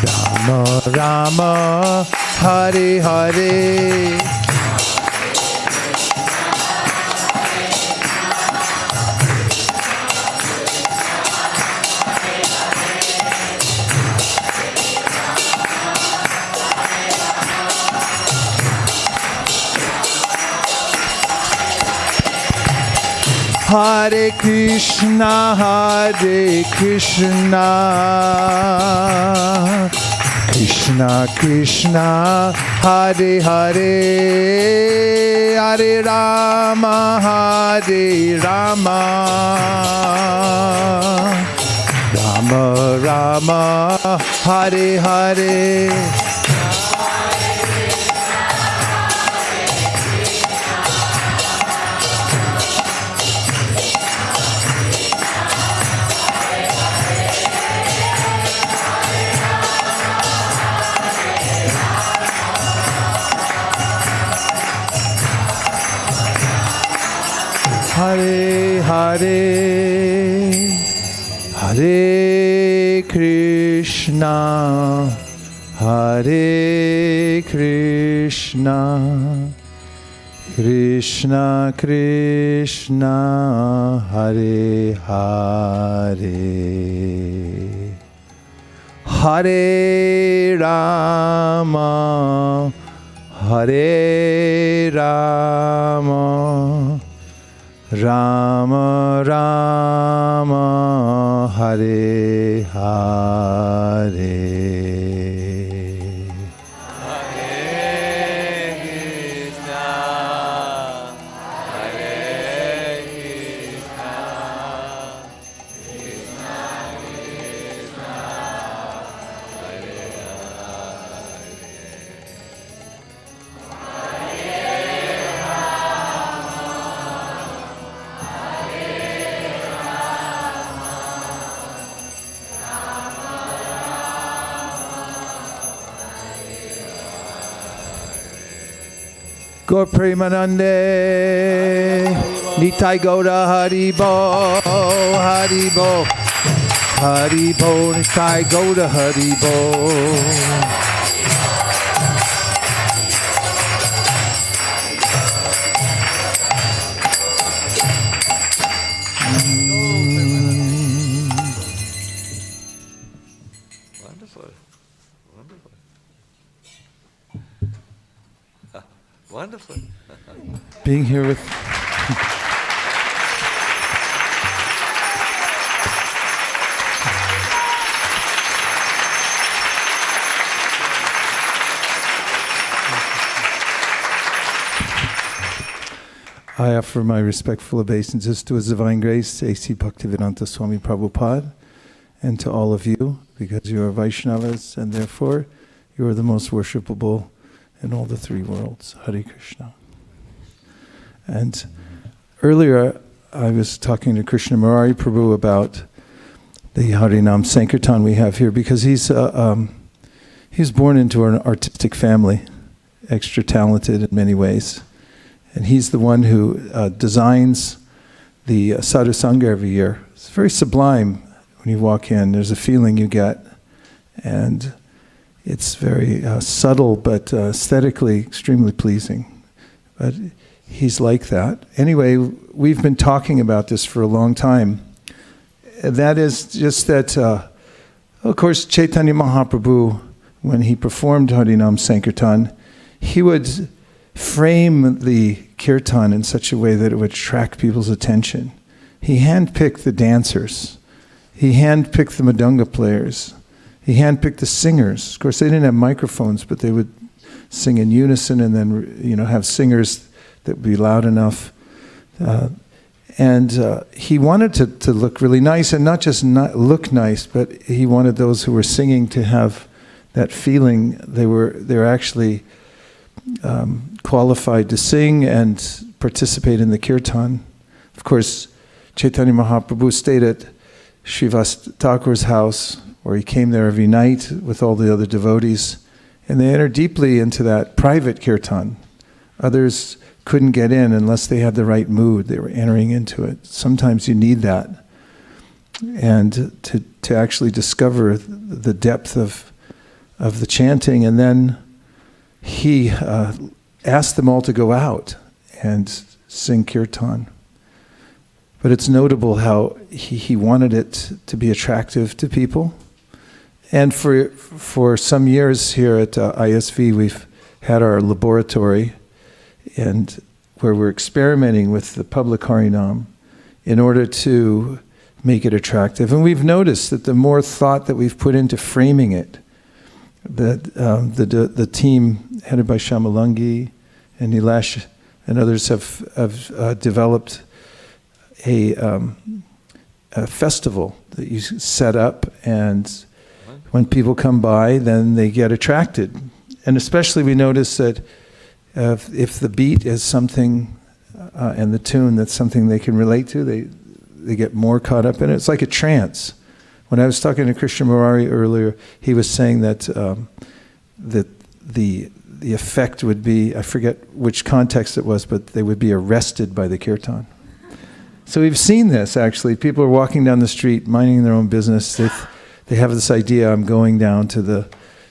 Speaker 2: Rama Rama, Hare Hare. Hare Krishna, Krishna Krishna, Hare Hare, Hare Rama, Rama Rama, Hare Hare. Hare Hare, Hare Krishna, Hare Krishna, Krishna Krishna, Hare Hare, Hare Rama, Hare Rama, Rama Rama, Hare Hare. Gaur Premanande, Nitai Gauda Haribo, Haribo, Haribo, Nitai Gauda Haribo.
Speaker 3: Wonderful. Wonderful. Wonderful.
Speaker 2: Being here with I offer my respectful obeisances to His Divine Grace, A.C. Bhaktivedanta Swami Prabhupada, and to all of you, because you are Vaishnavas, and therefore you are the most worshipable in all the three worlds. Hare Krishna. And earlier I was talking to Krishna Murari Prabhu about the Harinam Sankirtan we have here, because he's born into an artistic family, extra talented in many ways. And he's the one who designs the Sadhu Sangha every year. It's very sublime when you walk in. There's a feeling you get. And it's very subtle, but aesthetically extremely pleasing. But he's like that. Anyway, we've been talking about this for a long time. That is just that, of course, Chaitanya Mahaprabhu, when he performed Harinam Sankirtan, he would frame the kirtan in such a way that it would attract people's attention. He handpicked the dancers. He handpicked the madanga players. He handpicked the singers. Of course, they didn't have microphones, but they would sing in unison and then, have singers that would be loud enough. And he wanted to look really nice, and not just look nice, but he wanted those who were singing to have that feeling they're actually qualified to sing and participate in the kirtan. Of course, Chaitanya Mahaprabhu stayed at Srivas Thakur's house, where he came there every night with all the other devotees, and they entered deeply into that private kirtan. Others couldn't get in unless they had the right mood. They were entering into it. Sometimes you need that, and to actually discover the depth of the chanting. And then he asked them all to go out and sing kirtan. But it's notable how he wanted it to be attractive to people. And for some years here at ISV, we've had our laboratory, and where we're experimenting with the public Harinam in order to make it attractive. And we've noticed that the more thought that we've put into framing it, that the team headed by Shamalangi and Nilesh and others have developed a festival that you set up, and when people come by, then they get attracted. And especially we notice that if the beat is something and the tune that's something they can relate to, they get more caught up in it. It's like a trance. When I was talking to Krishna Murari earlier, he was saying that that the effect would be, I forget which context it was, but they would be arrested by the kirtan. So we've seen this actually. People are walking down the street, minding their own business. They have this idea, I'm going down to the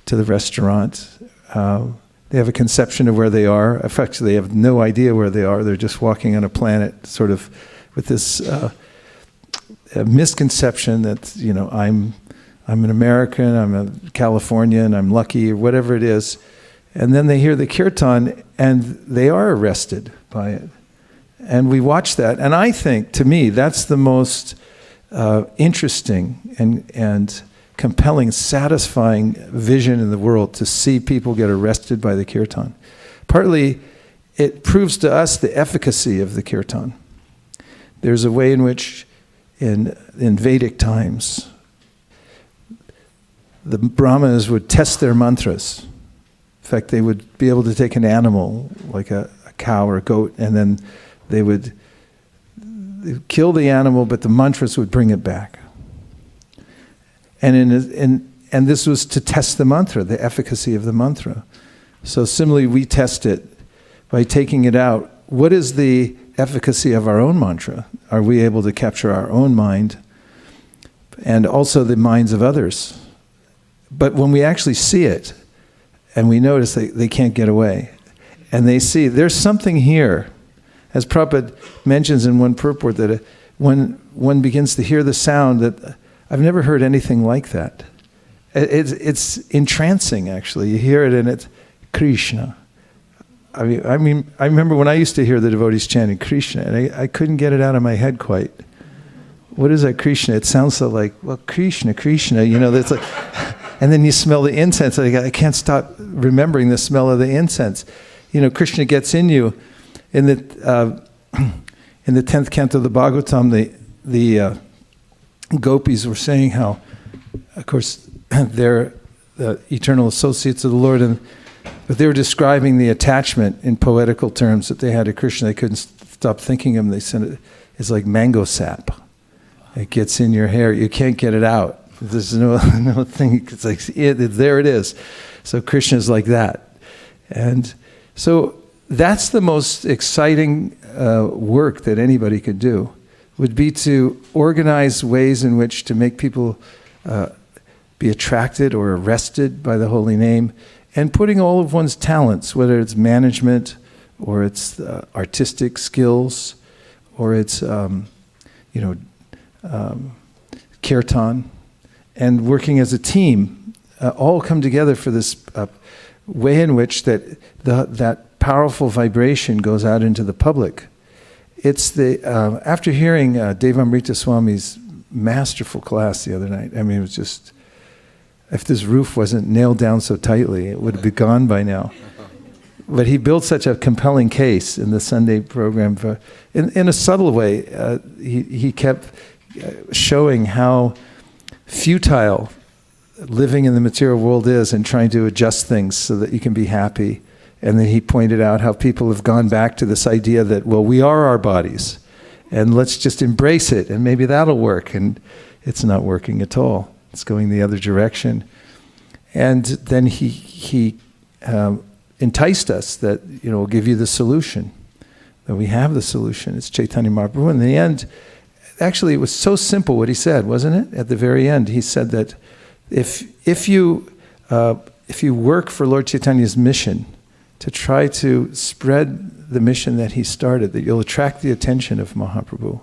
Speaker 2: restaurant. They have a conception of where they are. In fact, they have no idea where they are. They're just walking on a planet, sort of with this a misconception that I'm an American, I'm a Californian, I'm lucky, or whatever it is. And then they hear the kirtan, and they are arrested by it. And we watch that, and I think, to me, that's the most interesting and compelling, satisfying vision in the world, to see people get arrested by the kirtan. Partly, it proves to us the efficacy of the kirtan. There's a way in which, in Vedic times, the Brahmanas would test their mantras. In fact, they would be able to take an animal, like a cow or a goat, and then they would kill the animal, but the mantras would bring it back. And this was to test the mantra, the efficacy of the mantra. So similarly, we test it by taking it out, what is the efficacy of our own mantra? Are we able to capture our own mind and also the minds of others? But when we actually see it, and we notice they can't get away, and they see there's something here, as Prabhupada mentions in one purport, that when one begins to hear the sound, that I've never heard anything like that. It's entrancing, actually. You hear it and it's Krishna. I mean, I remember when I used to hear the devotees chanting Krishna, and I couldn't get it out of my head quite. What is that Krishna? It sounds so like, well, Krishna, that's like, and then you smell the incense. I can't stop remembering the smell of the incense. Krishna gets in you. In the 10th canto of the Bhagavatam, the gopis were saying how, of course, they're the eternal associates of the Lord, but they were describing the attachment in poetical terms that they had to Krishna. They couldn't stop thinking of him. They said it's like mango sap. It gets in your hair. You can't get it out. There's no thing. It's like there it is. So Krishna is like that, and so that's the most exciting work that anybody could do. Would be to organize ways in which to make people be attracted or arrested by the holy name, and putting all of one's talents, whether it's management or it's artistic skills or it's Kirtan, and working as a team, all come together for this way in which that powerful vibration goes out into the public. It's after hearing Devamrita Swami's masterful class the other night, I mean, it was just, if this roof wasn't nailed down so tightly, it would have been gone by now. But he built such a compelling case in the Sunday program. In a subtle way, he kept showing how futile living in the material world is and trying to adjust things so that you can be happy. And then he pointed out how people have gone back to this idea that, well, we are our bodies, and let's just embrace it, and maybe that'll work. And it's not working at all. It's going the other direction. And then he enticed us that, we'll give you the solution, that we have the solution. It's Chaitanya Mahaprabhu. In the end, actually, it was so simple what he said, wasn't it? At the very end, he said that if you work for Lord Chaitanya's mission, to try to spread the mission that he started, that you'll attract the attention of Mahaprabhu.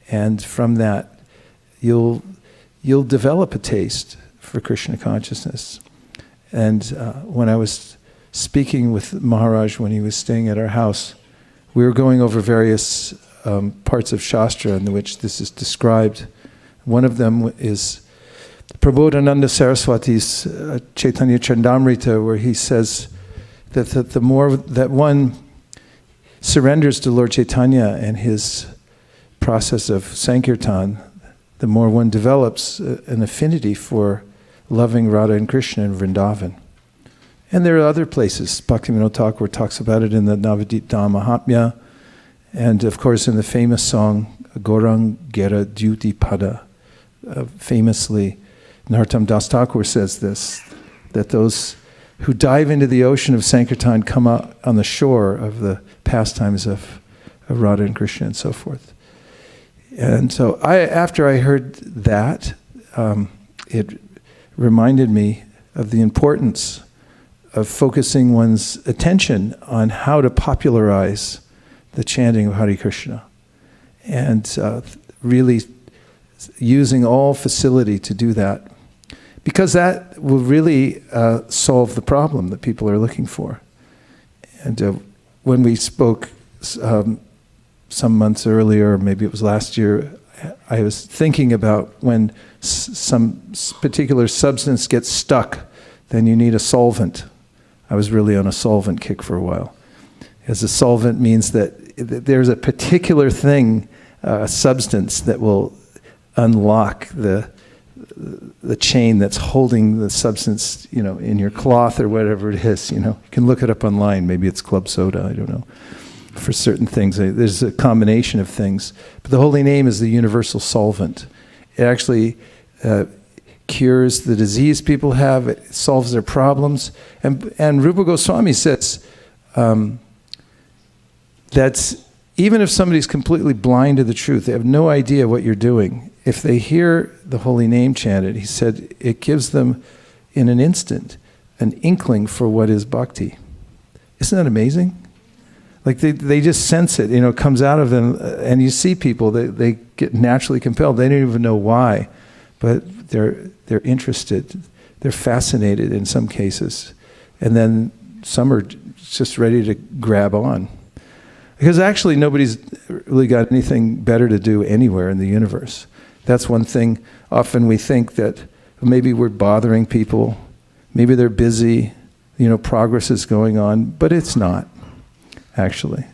Speaker 2: And from that, you'll develop a taste for Krishna consciousness. And when I was speaking with Maharaj when he was staying at our house, we were going over various parts of Shastra in which this is described. One of them is Prabodhananda Saraswati's Chaitanya Chandamrita, where he says that the more that one surrenders to Lord Chaitanya and his process of Sankirtan, the more one develops an affinity for loving Radha and Krishna in Vrindavan. And there are other places. Bhaktivinoda Thakur talks about it in the Navadip Dham Mahatmya, and of course in the famous song Gaurang Gera Dyuti Pada. Famously, Narottam Das Thakur says this, that those who dive into the ocean of Sankirtan come out on the shore of the pastimes of Radha and Krishna and so forth. And so after I heard that, it reminded me of the importance of focusing one's attention on how to popularize the chanting of Hare Krishna, and really using all facility to do that. Because that will really solve the problem that people are looking for. And when we spoke some months earlier, or maybe it was last year, I was thinking about when some particular substance gets stuck, then you need a solvent. I was really on a solvent kick for a while. As a solvent means that there's a particular thing, a substance that will unlock the chain that's holding the substance, in your cloth or whatever it is, You can look it up online. Maybe it's club soda, I don't know. For certain things, there's a combination of things. But the holy name is the universal solvent. It actually cures the disease people have. It solves their problems. And Rupa Goswami says, that's, even if somebody's completely blind to the truth, they have no idea what you're doing, if they hear the holy name chanted, he said, it gives them in an instant an inkling for what is bhakti. Isn't that amazing? Like they just sense it, it comes out of them, and you see people, they get naturally compelled. They don't even know why, but they're interested. They're fascinated in some cases. And then some are just ready to grab on. Because actually nobody's really got anything better to do anywhere in the universe. That's one thing. Often we think that maybe we're bothering people, maybe they're busy, progress is going on, but it's not, actually.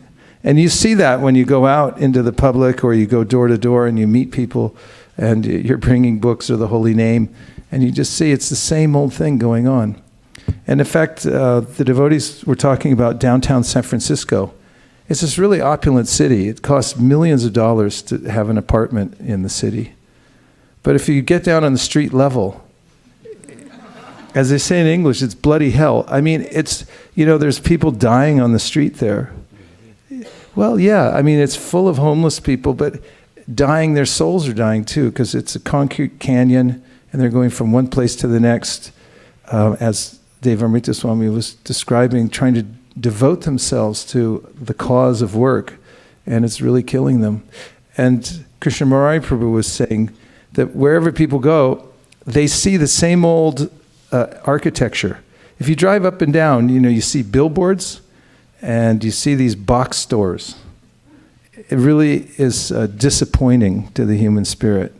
Speaker 2: And you see that when you go out into the public or you go door to door and you meet people and you're bringing books or the holy name, and you just see it's the same old thing going on. And in fact, the devotees were talking about downtown San Francisco. It's this really opulent city. It costs millions of dollars to have an apartment in the city. But if you get down on the street level, as they say in English, it's bloody hell. I mean, it's, there's people dying on the street there. Well, yeah, it's full of homeless people, but dying, their souls are dying too, because it's a concrete canyon, and they're going from one place to the next, as Devamrita Swami was describing, trying to devote themselves to the cause of work, and it's really killing them. And Krishna Murari Prabhu was saying that wherever people go, they see the same old architecture. If you drive up and down, you see billboards and you see these box stores. It really is disappointing to the human spirit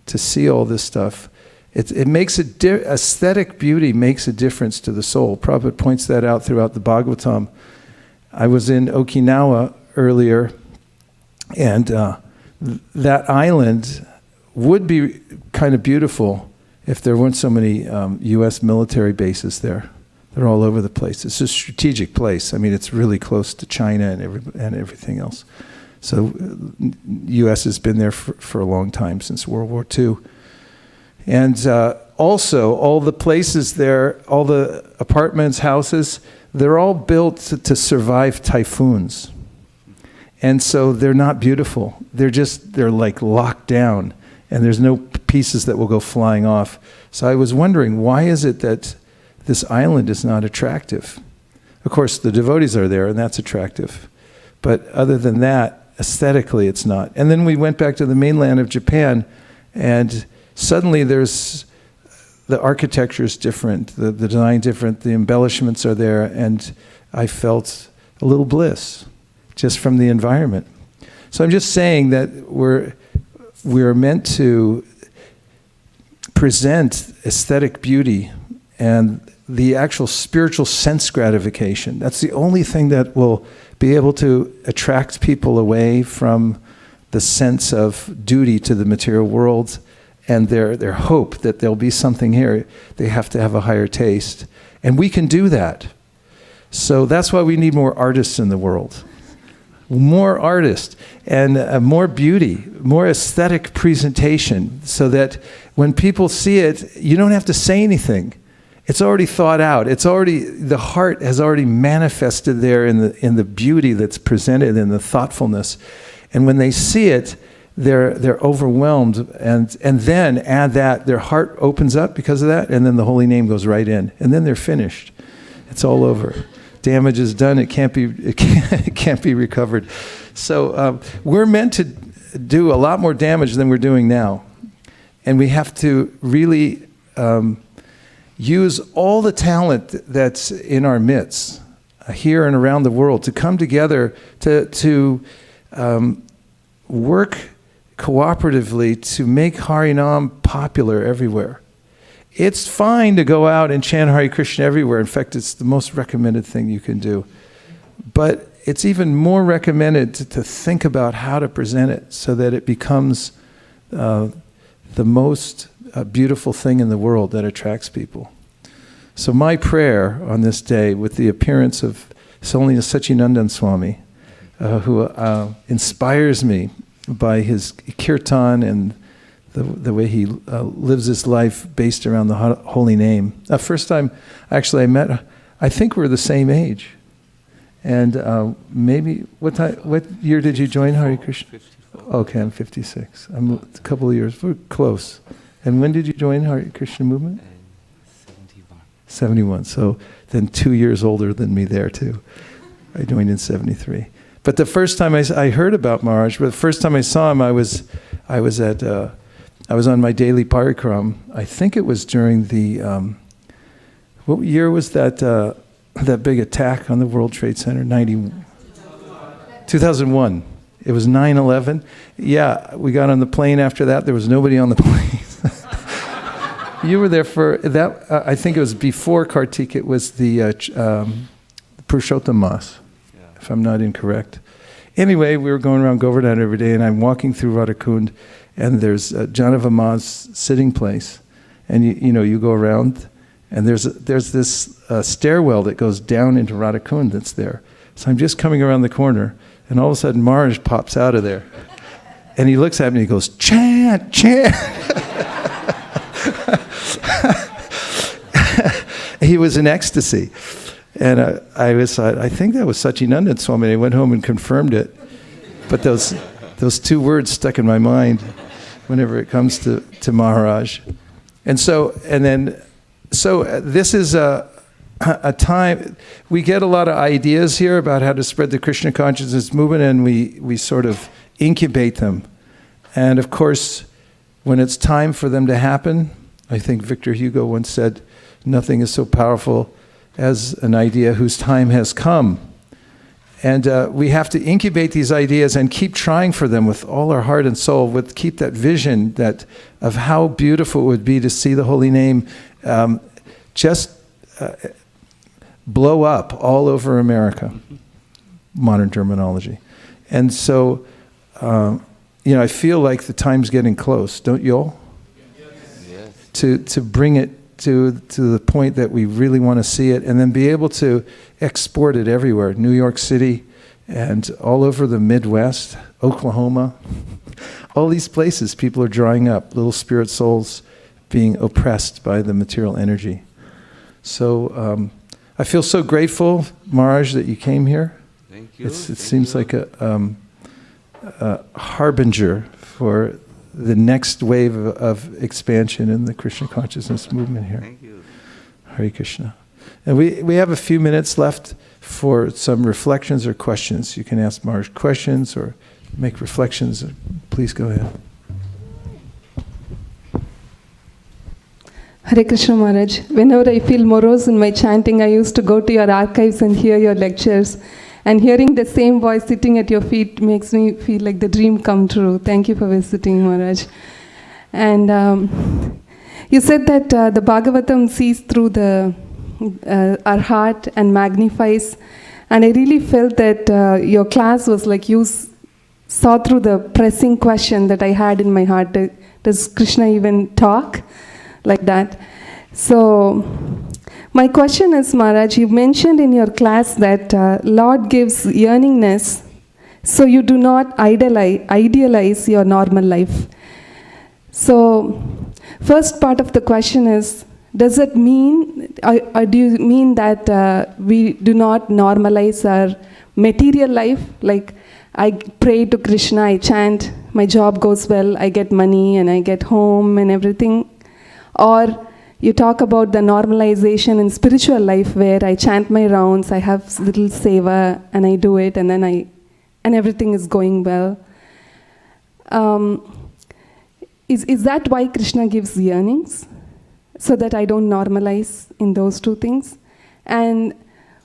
Speaker 2: to see all this stuff. It makes aesthetic beauty makes a difference to the soul. Prabhupada points that out throughout the Bhagavatam. I was in Okinawa earlier, and that island would be kind of beautiful if there weren't so many U.S. military bases there. They're all over the place. It's a strategic place. It's really close to China and everything else. So U.S. has been there for a long time, since World War II. And also, all the places there, all the apartments, houses, they're all built to survive typhoons. And so they're not beautiful. They're like locked down, and there's no pieces that will go flying off. So I was wondering, why is it that this island is not attractive? Of course, the devotees are there, and that's attractive. But other than that, aesthetically, it's not. And then we went back to the mainland of Japan, and suddenly the architecture is different, the design different, the embellishments are there, and I felt a little bliss just from the environment. So I'm just saying that we're meant to present aesthetic beauty and the actual spiritual sense gratification. That's the only thing that will be able to attract people away from the sense of duty to the material world and their hope that there'll be something here. They have to have a higher taste. And we can do that. So that's why we need more artists in the world. More artists and more beauty, more aesthetic presentation, so that when people see it, you don't have to say anything. It's already thought out. The heart has already manifested there in the beauty that's presented, in the thoughtfulness. And when they see it, they're overwhelmed, and then add that, their heart opens up because of that, and then the holy name goes right in, and then they're finished. It's all over. Damage is done. It can't be recovered. So we're meant to do a lot more damage than we're doing now, and we have to really use all the talent that's in our midst, here and around the world, to come together to work cooperatively to make Harinam popular everywhere. It's fine to go out and chant Hare Krishna everywhere. In fact, it's the most recommended thing you can do. But it's even more recommended to think about how to present it so that it becomes the most beautiful thing in the world that attracts people. So my prayer on this day, with the appearance of His Holiness Satchidananda Swami, who inspires me by his kirtan and the way he lives his life based around the holy name. First time actually I met, I think we're the same age. And maybe, what year did you join Hare Krishna?
Speaker 3: 54.
Speaker 2: Okay, I'm 56. I'm a couple of years, we're close. And when did you join Hare Krishna movement?
Speaker 3: 71.
Speaker 2: 71, so then 2 years older than me there too. I joined in 73. But the first time I heard about Maharaj, but the first time I saw him, I was on my daily parikram. I think it was during the, what year was that big attack on the World Trade Center? 2001. It was 9/11. Yeah, we got on the plane after that. There was nobody on the plane. You were there for that. I think it was before Kartik. It was the Purushottam Mas, if I'm not incorrect. Anyway, we were going around Govardhan every day, and I'm walking through Radhakund, and there's Janava Ma's sitting place, and you go around, and there's this stairwell that goes down into Radhakund that's there. So I'm just coming around the corner, and all of a sudden Maharaj pops out of there, and he looks at me and he goes, "Chant, chant." He was in ecstasy. And I think that was Satchidananda Swami. I went home and confirmed it. But those two words stuck in my mind whenever it comes to Maharaj. So this is a time, we get a lot of ideas here about how to spread the Krishna consciousness movement, and we sort of incubate them. And of course, when it's time for them to happen, I think Victor Hugo once said, nothing is so powerful as an idea whose time has come. And we have to incubate these ideas and keep trying for them with all our heart and soul, keep that vision of how beautiful it would be to see the holy name just blow up all over America, modern terminology. And so, I feel like the time's getting close, don't you all? Yes. To bring it to the point that we really want to see it, and then be able to export it everywhere. New York City and all over the Midwest, Oklahoma, all these places people are drying up, little spirit souls being oppressed by the material energy. So I feel so grateful, Maharaj, that you came here.
Speaker 3: Thank you.
Speaker 2: It seems like a harbinger for the next wave of expansion in the Krishna consciousness movement here.
Speaker 3: Thank you.
Speaker 2: Hare Krishna. And we have a few minutes left for some reflections or questions. You can ask Maharaj questions or make reflections. Please go ahead.
Speaker 4: Hare Krishna Maharaj. Whenever I feel morose in my chanting, I used to go to your archives and hear your lectures. And hearing the same voice sitting at your feet makes me feel like the dream come true. Thank you for visiting, Maharaj. And you said that the Bhagavatam sees through our heart and magnifies. And I really felt that your class was like you saw through the pressing question that I had in my heart. Does Krishna even talk? Like that. So my question is, Maharaj, you mentioned in your class that Lord gives yearningness, so you do not idealize your normal life. So first part of the question is, does it mean, or do you mean that we do not normalize our material life? Like I pray to Krishna, I chant, my job goes well, I get money and I get home and everything. Or you talk about the normalization in spiritual life where I chant my rounds, I have little seva and I do it and then and everything is going well. Is that why Krishna gives yearnings? So that I don't normalize in those two things? And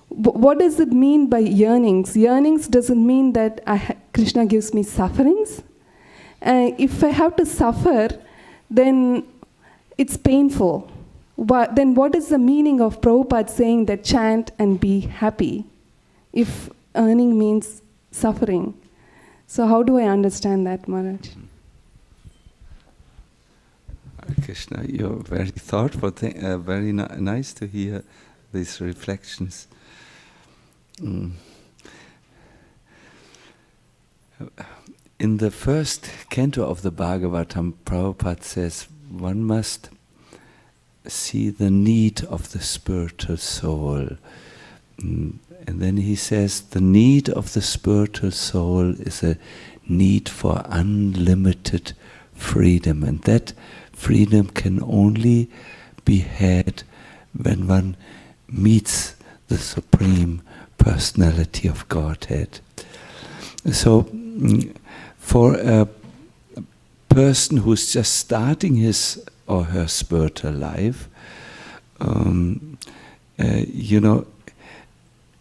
Speaker 4: what does it mean by yearnings? Yearnings doesn't mean that Krishna gives me sufferings. If I have to suffer, then it's painful. Then what is the meaning of Prabhupada saying that chant and be happy if earning means suffering? So how do I understand that, Maharaj?
Speaker 3: Krishna, you're very thoughtful. Very nice to hear these reflections. In the first canto of the Bhagavatam, Prabhupada says, one must see the need of the spiritual soul. And then he says, the need of the spiritual soul is a need for unlimited freedom. And that freedom can only be had when one meets the Supreme Personality of Godhead. So, for a person who's just starting his or her spiritual life, you know,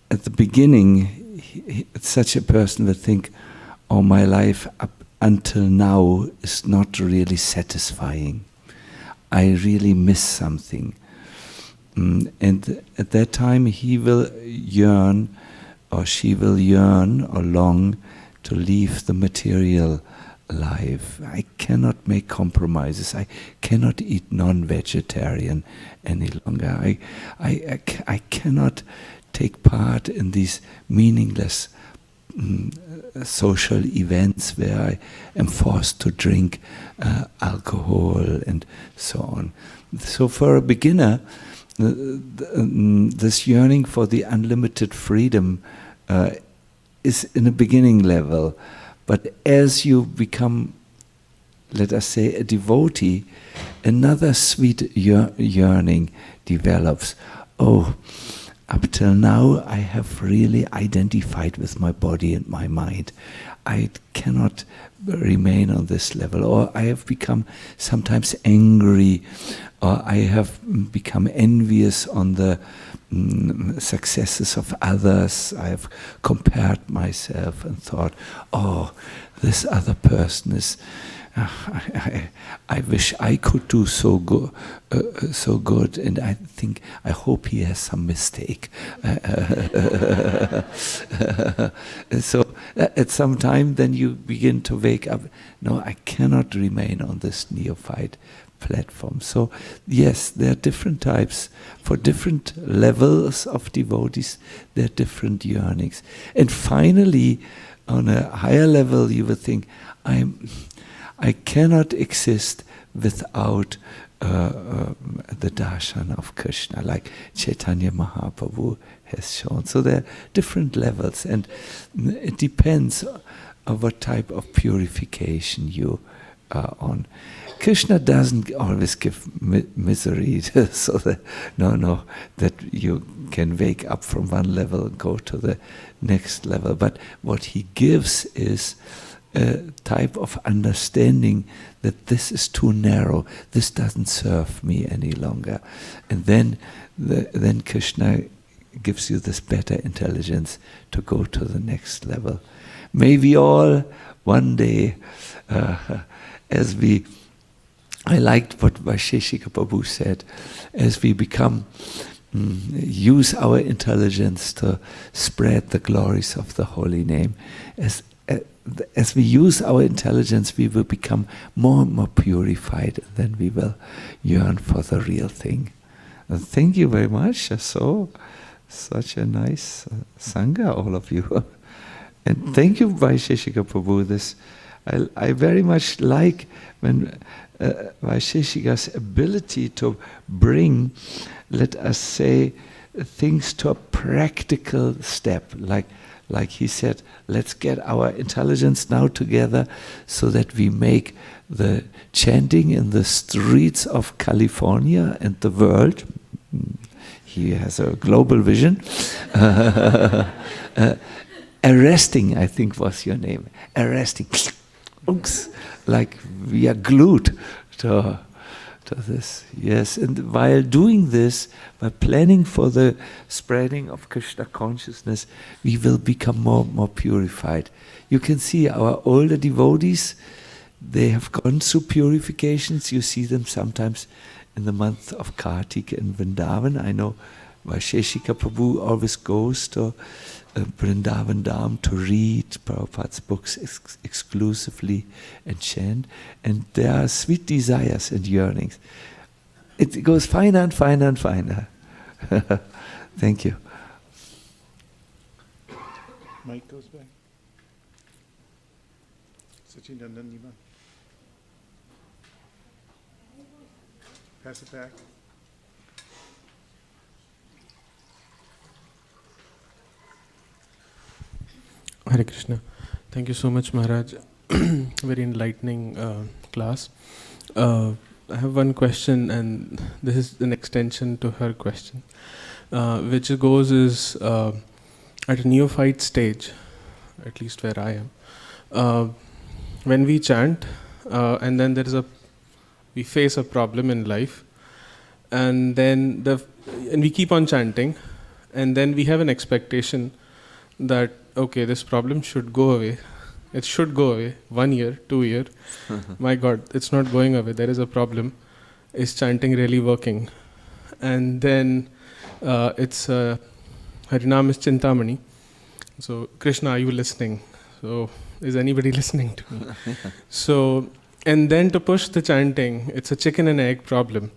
Speaker 3: at the beginning, such a person would think, oh, my life up until now is not really satisfying. I really miss something. And at that time he will yearn, or she will yearn or long to leave the material life. I cannot make compromises. I cannot eat non-vegetarian any longer. I cannot take part in these meaningless social events where I am forced to drink alcohol and so on. So for a beginner, this yearning for the unlimited freedom is in a beginning level. But as you become, let us say, a devotee, another sweet yearning develops. Oh, up till now I have really identified with my body and my mind. I cannot remain on this level. Or I have become sometimes angry, or I have become envious on the successes of others. I have compared myself and thought, oh, this other person is, I wish I could do so good, and I hope he has some mistake. So at some time, then you begin to wake up. No, I cannot remain on this neophyte platform. So yes, there are different types. For different levels of devotees, there are different yearnings. And finally, on a higher level, you would think, I cannot exist without the darshan of Krishna, like Chaitanya Mahaprabhu has shown. So there are different levels, and it depends on what type of purification you are on. Krishna doesn't always give misery, so that that you can wake up from one level and go to the next level. But what he gives is a type of understanding that this is too narrow, this doesn't serve me any longer. And then Krishna gives you this better intelligence to go to the next level. May we all one day, I liked what Vaisheshika Prabhu said, as we use our intelligence to spread the glories of the holy name. As we use our intelligence, we will become more and more purified, and then we will yearn for the real thing. Thank you very much. Such a nice Sangha, all of you. And thank you, Vaisheshika Prabhu. I very much like when Vaisheshika's ability to bring, let us say, things to a practical step. Like he said, let's get our intelligence now together so that we make the chanting in the streets of California and the world. He has a global vision. Arresting, I think was your name. Arresting. Like we are glued to this. Yes, and while doing this, by planning for the spreading of Krishna consciousness, we will become more and more purified. You can see our older devotees, they have gone through purifications. You see them sometimes in the month of Kartik in Vrindavan. I know Vaisheshika Prabhu always goes to Vrindavan Dham to read Prabhupada's books exclusively and chant. And there are sweet desires and yearnings. It goes finer and finer and finer. Thank you.
Speaker 2: Mic goes back. Sachin. Pass it back.
Speaker 5: Hare Krishna. Thank you so much, Maharaj. Very enlightening class. I have one question, and this is an extension to her question, which goes is at a neophyte stage, at least where I am, when we chant, and then we face a problem in life, and then we keep on chanting, and then we have an expectation that, okay, this problem should go away. It should go away. 1 year, 2 years. My God, it's not going away. There is a problem. Is chanting really working? And then it's Harinam is Chintamani. So, Krishna, are you listening? So, is anybody listening to me? So, and then to push the chanting, it's a chicken and egg problem.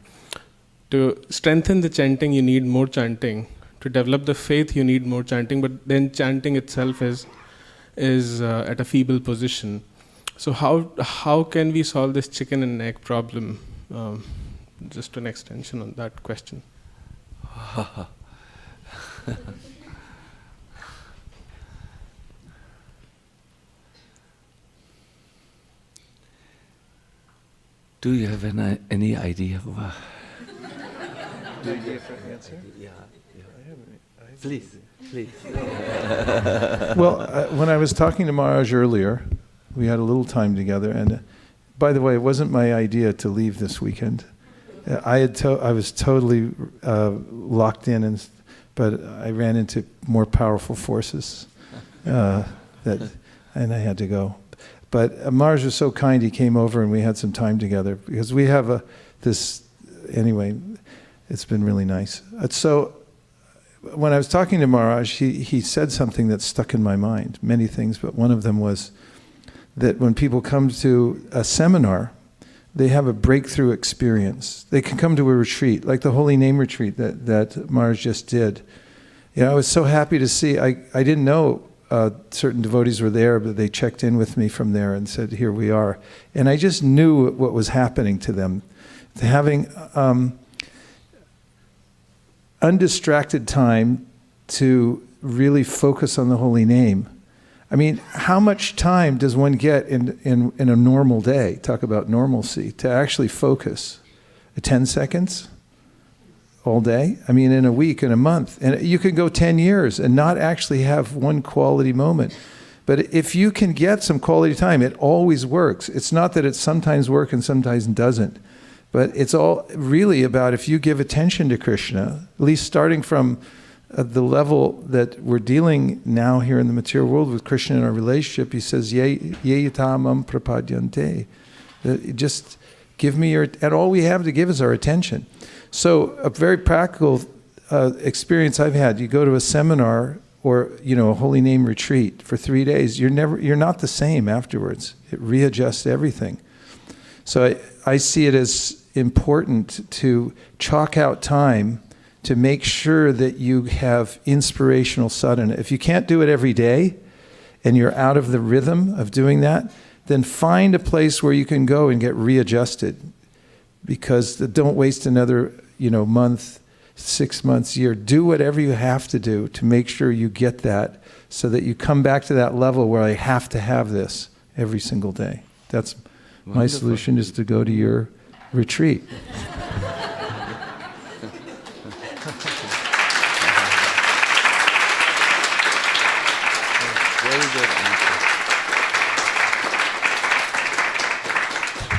Speaker 5: To strengthen the chanting, you need more chanting. To develop the faith, you need more chanting. But then chanting itself is at a feeble position. So how can we solve this chicken and egg problem? Just an extension on that question.
Speaker 3: Do you have any idea?
Speaker 2: Do you give an answer?
Speaker 3: Yeah. Please.
Speaker 2: Well, when I was talking to Maharaj earlier, we had a little time together, and by the way, it wasn't my idea to leave this weekend. I was totally locked in, but I ran into more powerful forces, and I had to go. But Maharaj was so kind; he came over, and we had some time together because we have anyway. It's been really nice. So, when I was talking to Maharaj, he said something that stuck in my mind, many things, but one of them was that when people come to a seminar, they have a breakthrough experience. They can come to a retreat, like the Holy Name retreat that Maharaj just did. I was so happy to see, I didn't know certain devotees were there, but they checked in with me from there and said, here we are. And I just knew what was happening to them. Having undistracted time to really focus on the holy name. I mean, how much time does one get in a normal day, talk about normalcy, to actually focus? 10 seconds? All day? I mean, in a week, in a month. And you can go 10 years and not actually have one quality moment. But if you can get some quality time, it always works. It's not that it sometimes works and sometimes doesn't. But it's all really about if you give attention to Krishna, at least starting from the level that we're dealing now here in the material world with Krishna in our relationship. He says, Ye yatamam prapadyante. Just give me your, and all we have to give is our attention. So a very practical experience I've had, you go to a seminar or a holy name retreat for 3 days, you're not the same afterwards. It readjusts everything. So I see it as important to chalk out time to make sure that you have inspirational sadhana. If you can't do it every day and you're out of the rhythm of doing that, then find a place where you can go and get readjusted. Because don't waste another month, 6 months, year. Do whatever you have to do to make sure you get that so that you come back to that level where I have to have this every single day. That's my solution, is to go to your retreat.
Speaker 3: Very good answer.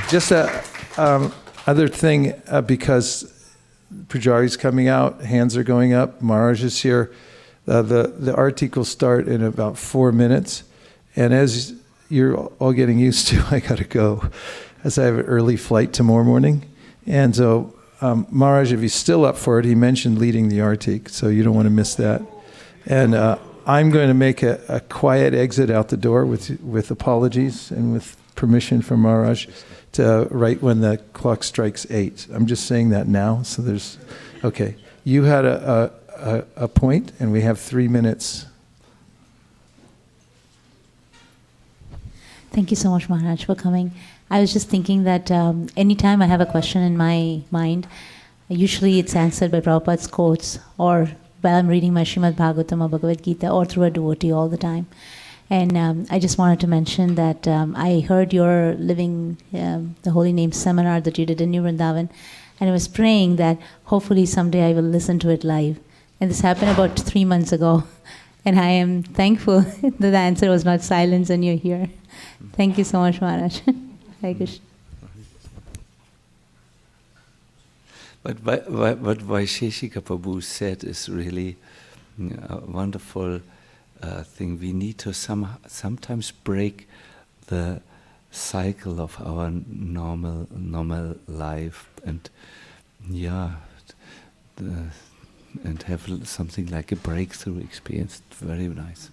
Speaker 2: Just other thing, because Pujari's coming out, hands are going up, Maharaj is here. The articles start in about 4 minutes, and as you're all getting used to, I got to go, as I have an early flight tomorrow morning. And so Maharaj, if he's still up for it, he mentioned leading the artik, so you don't want to miss that. And I'm going to make a quiet exit out the door with apologies and with permission from Maharaj to right when the clock strikes 8. I'm just saying that now, so there's, okay. You had a point, and we have 3 minutes.
Speaker 6: Thank you so much, Maharaj, for coming. I was just thinking that anytime I have a question in my mind, usually it's answered by Prabhupada's quotes, or while I'm reading my Srimad Bhagavatam or Bhagavad Gita, or through a devotee all the time. And I just wanted to mention that I heard your Living the Holy Name seminar that you did in New Vrindavan, and I was praying that hopefully someday I will listen to it live. And this happened about 3 months ago. And I am thankful that the answer was not silence and you're here. Thank you so much, Maharaj. Hare Krishna.
Speaker 3: But what Vaisheshika Prabhu said is really a wonderful thing. We need to sometimes break the cycle of our normal life, and and have something like a breakthrough experience. Very nice.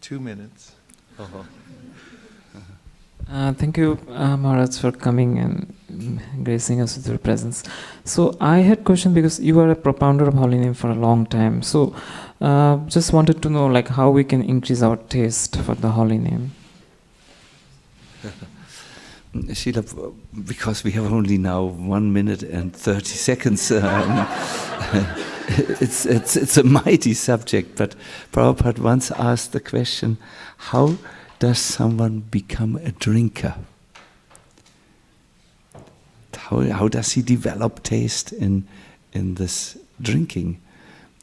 Speaker 2: 2 minutes.
Speaker 7: Thank you, Maharaj, for coming and gracing us with your presence. So I had question because you are a propounder of holy name for a long time. So just wanted to know like how we can increase our taste for the holy name.
Speaker 3: Sheila, because we have only now 1 minute and 30 seconds, it's a mighty subject. But Prabhupada once asked the question, how does someone become a drinker? How does he develop taste in this drinking?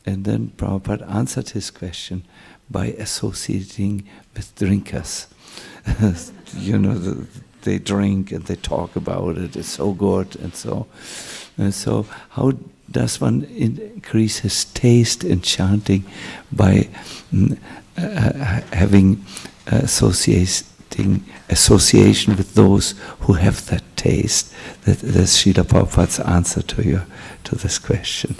Speaker 3: And then Prabhupada answered his question by associating with drinkers. They drink and they talk about it. It's so good and so. And so, how does one increase his taste in chanting? By having association with those who have that taste. That's Srila Prabhupada's answer to this question.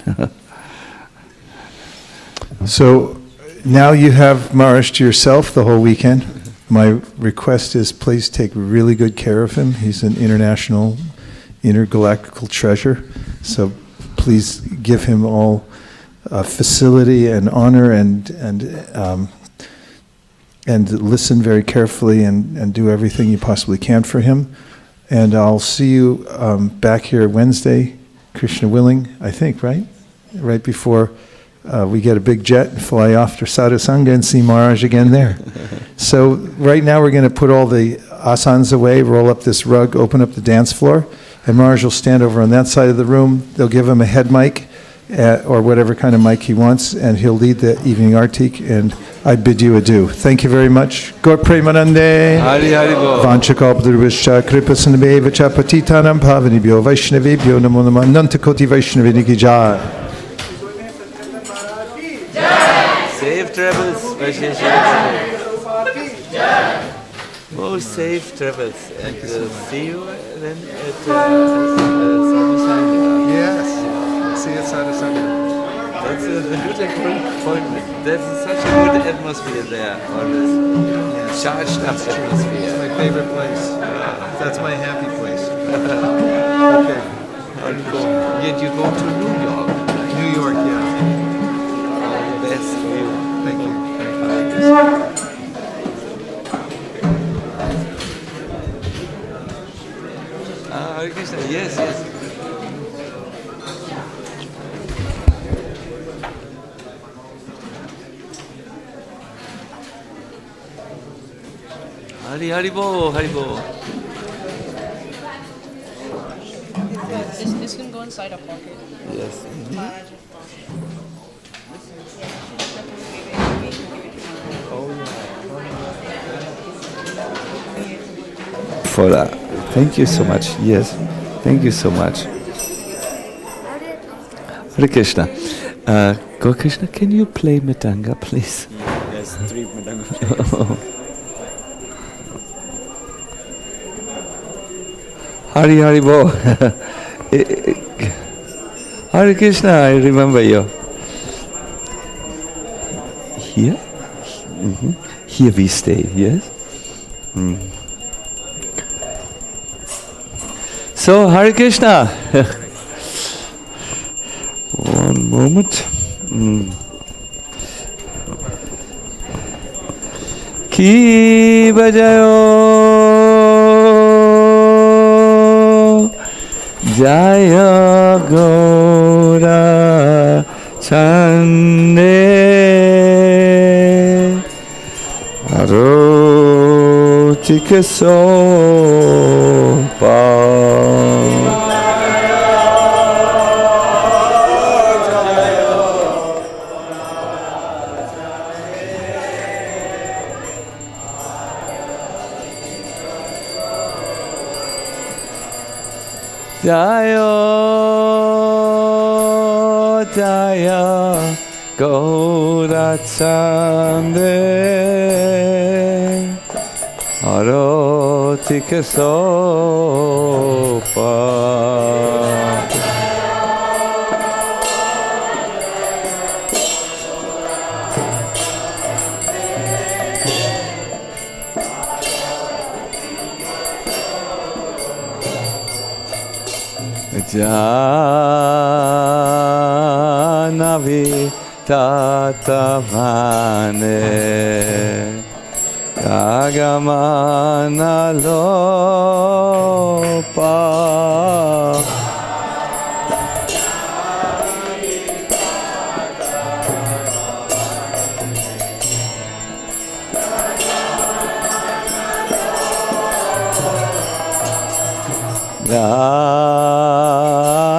Speaker 2: So now you have Maharaj to yourself the whole weekend. My request is please take really good care of him. He's an international, intergalactical treasure. So please give him all facility and honor and listen very carefully and do everything you possibly can for him. And I'll see you back here Wednesday, Krishna willing, I think, right? Right before we get a big jet and fly off to Sadhusanga and see Maharaj again there. So right now we're going to put all the asanas away, roll up this rug, open up the dance floor, and Maharaj will stand over on that side of the room. They'll give him a head mic or whatever kind of mic he wants, and he'll lead the evening artik, and I bid you adieu. Thank you very much. Gaur Premanande.
Speaker 3: Hari Hari Bol.
Speaker 2: Vanchakalpadurvishcha kripasanave vacha patitanam pavanibhyo vaishnavebhyo namo namah nantakoti vaishnavini ki jai.
Speaker 3: Safe travels, most safe travels, and see you then at Sadhusanga.
Speaker 2: Yes, see you at Sadhusanga.
Speaker 3: That's a good appointment. There's such a good atmosphere there, always.
Speaker 2: Yes.
Speaker 3: Charged up atmosphere.
Speaker 2: It's my favorite place. That's my happy place. Okay.
Speaker 3: Yet you go to New York.
Speaker 2: New York, yeah.
Speaker 3: All the best to you.
Speaker 2: Thank you.
Speaker 3: Hare Krishna, yes, yes. Hari Hari Bo, Hari Bo.
Speaker 8: This can go inside a pocket.
Speaker 3: Yes. For that. Thank you so much. Yes. Thank you so much. Hare Krishna. Gaur Krishna, can you play Mridanga, please?
Speaker 9: Yes, 3 Mridanga.
Speaker 3: Hari Hari Bo. Hare Krishna, I remember you. Here? Mm-hmm. Here we stay, yes? Mm. So, Hare Krishna. One moment. Ki bajayo Jaya Gaura Chan Aroti Kesopa Jayo Jaya Gaura Chande Aroti Kesopa Janavi Tatavane Agamana Lopa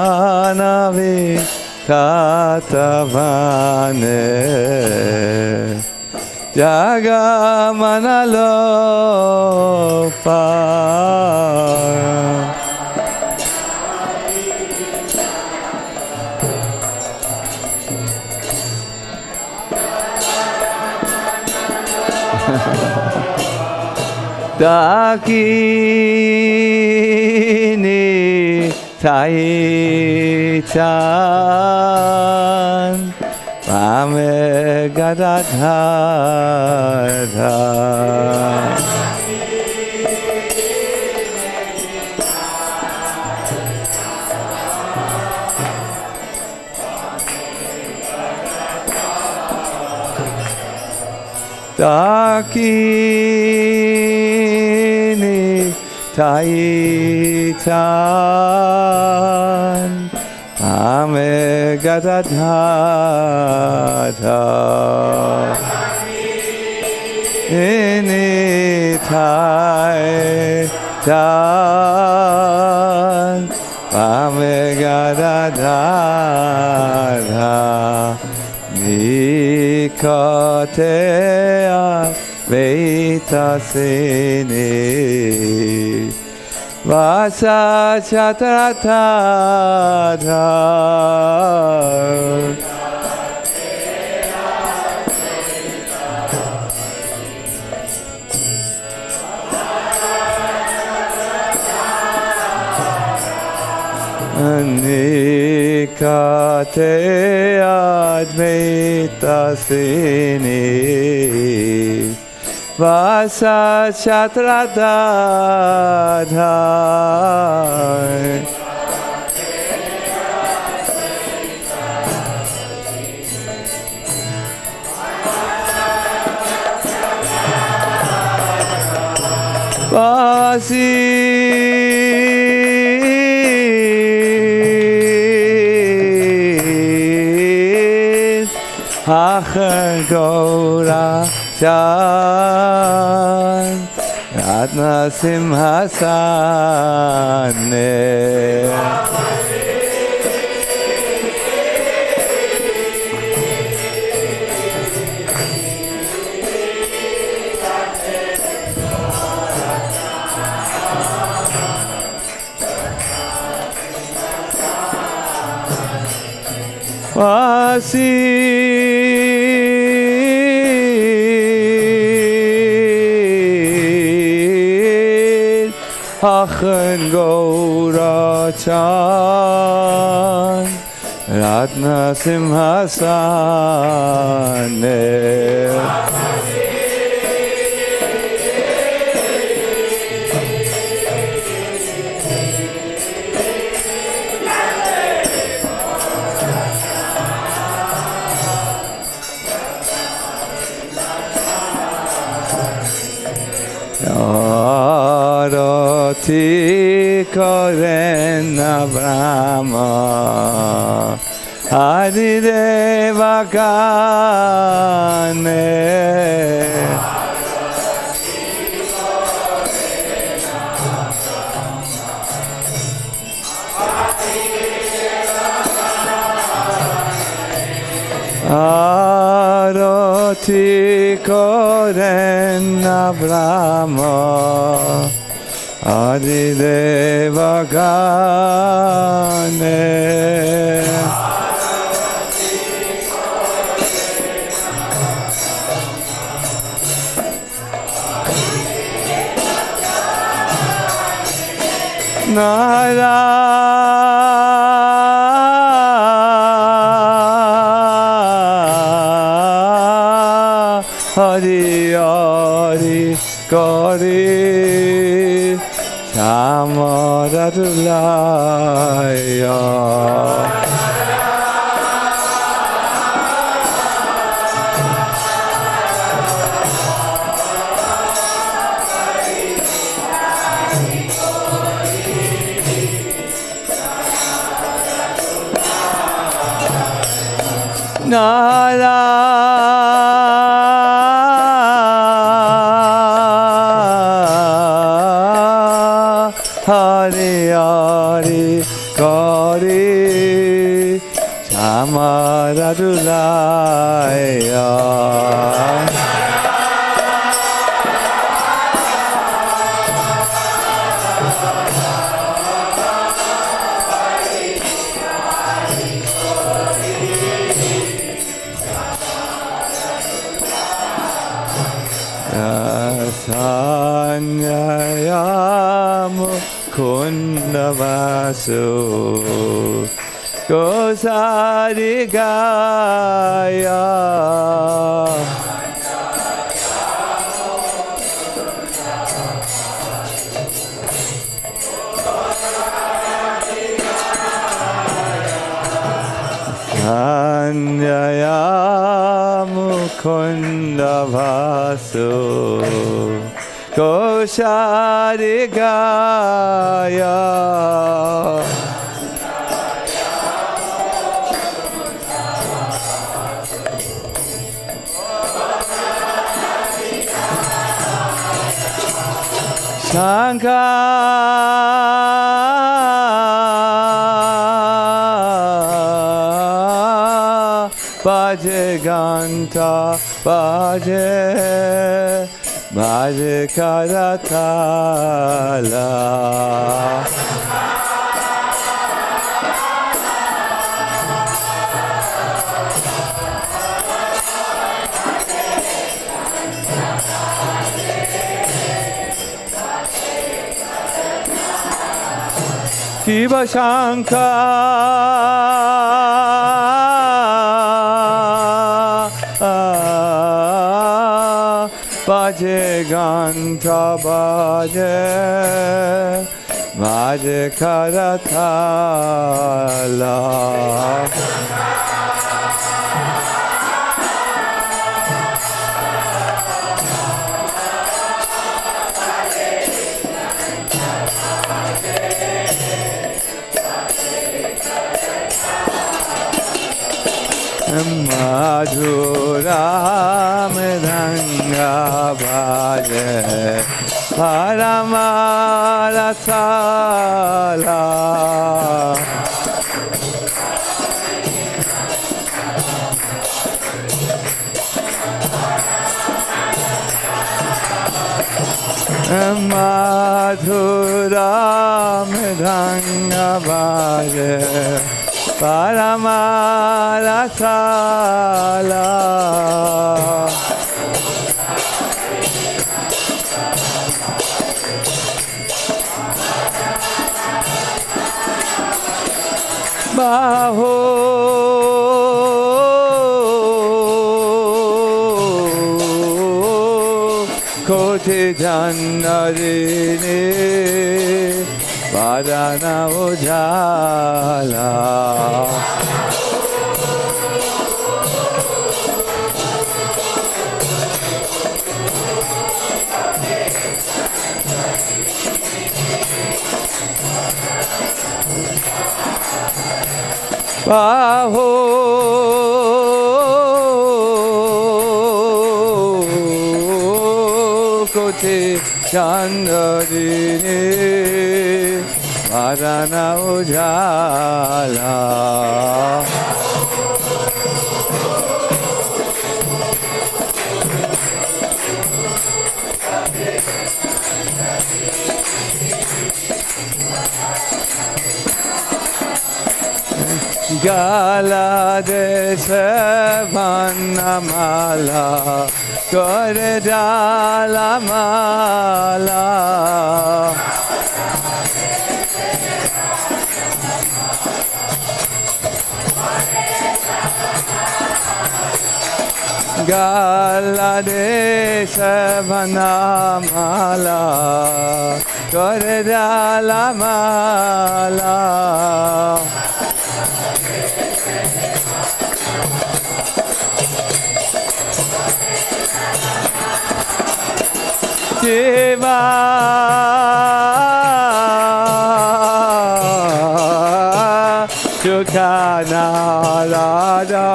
Speaker 3: Janavi Tatavane Jagamanalopa Dakini Taichan Pame Gadadhara Dakini Taichan Ame Gadadhara Ini Taichan Ame Gadadhara Nikotea Veitasini Vasa Chatratadha Nikate Advaitasini Vasa Chatratadha Vasi Achen Gaura Chan Ratna Simhasane Vasi Achen Gaura Chan Ratna Simhasane Arati Karena Brahma Adideva Kane Arati koren Abrahma Adi Deva Gane Hari Hari Kari Samaradulaya Hari Hari Kari Samaradulaya Sanyayamu Kundavasu Gosadigaya Sanyayamu Kundavasu Gosadigaya Shankar Baje Ganta Baje Baje Karatala Shiva Shankar Baje Ganta Baje Baje Karatala Madhura Mridanga Bhaje Paramaratala Madhura Mridanga Bhaje Paramaratala Baho Koti Jannarini Vadana Ujala Baho Koti Jannarini Vadana Ujala Gala desa vanamala Kordala mala Gala desa vanamala Kordala mala Shiva Sukana Radha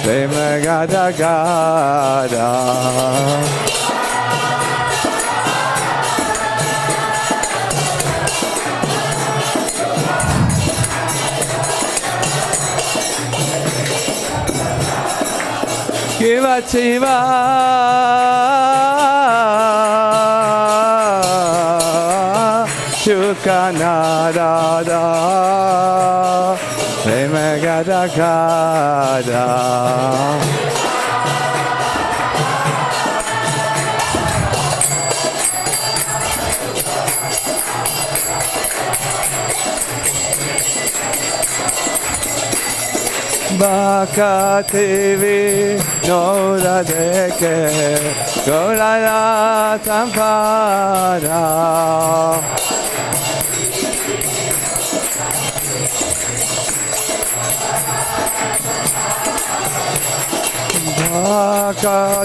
Speaker 3: Prema Gada Gada Shiva Shiva Shukana Radha Prema Gada Gada Baka TV Nora Deke Gorara Sampara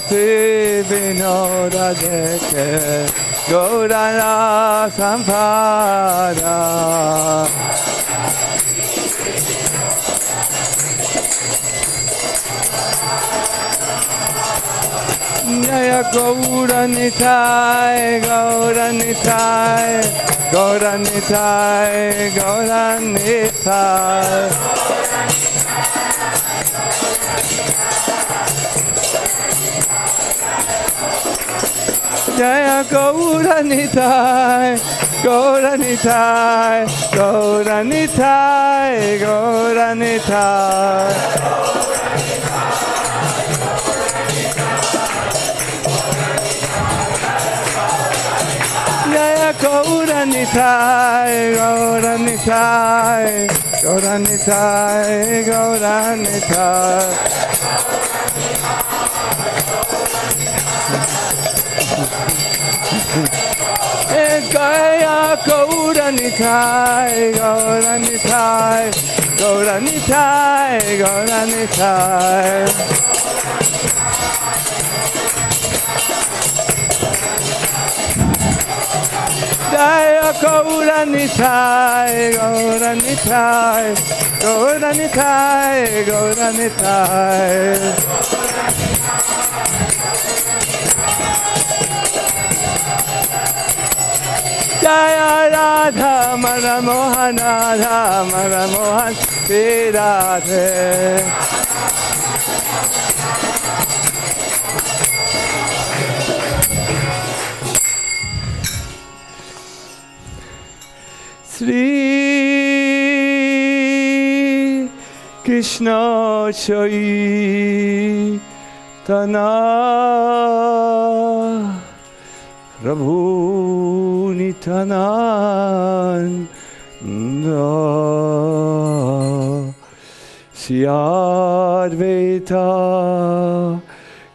Speaker 3: Bhakti Vinoda Deke Gaurana Sampada Jaya Gauranitai Gauranitai Gauranitai Gauranitai Jaya Gauranitai, Gauranitai, Gauranitai, Gauranitai. Jaya Gauranitai, Gauranitai, Gauranitai, Gauranitai. Gaya Gauranitai, Gauranitai, Gauranitai, Gauranitai. Jaya Gauranitai, Gauranitai, Gauranitai, Gauranitai. Jaya Radha Maramohan Radha Maramohan Radhe Sri Krishna Chaitanya Prabhu Nityananda Siyadvaita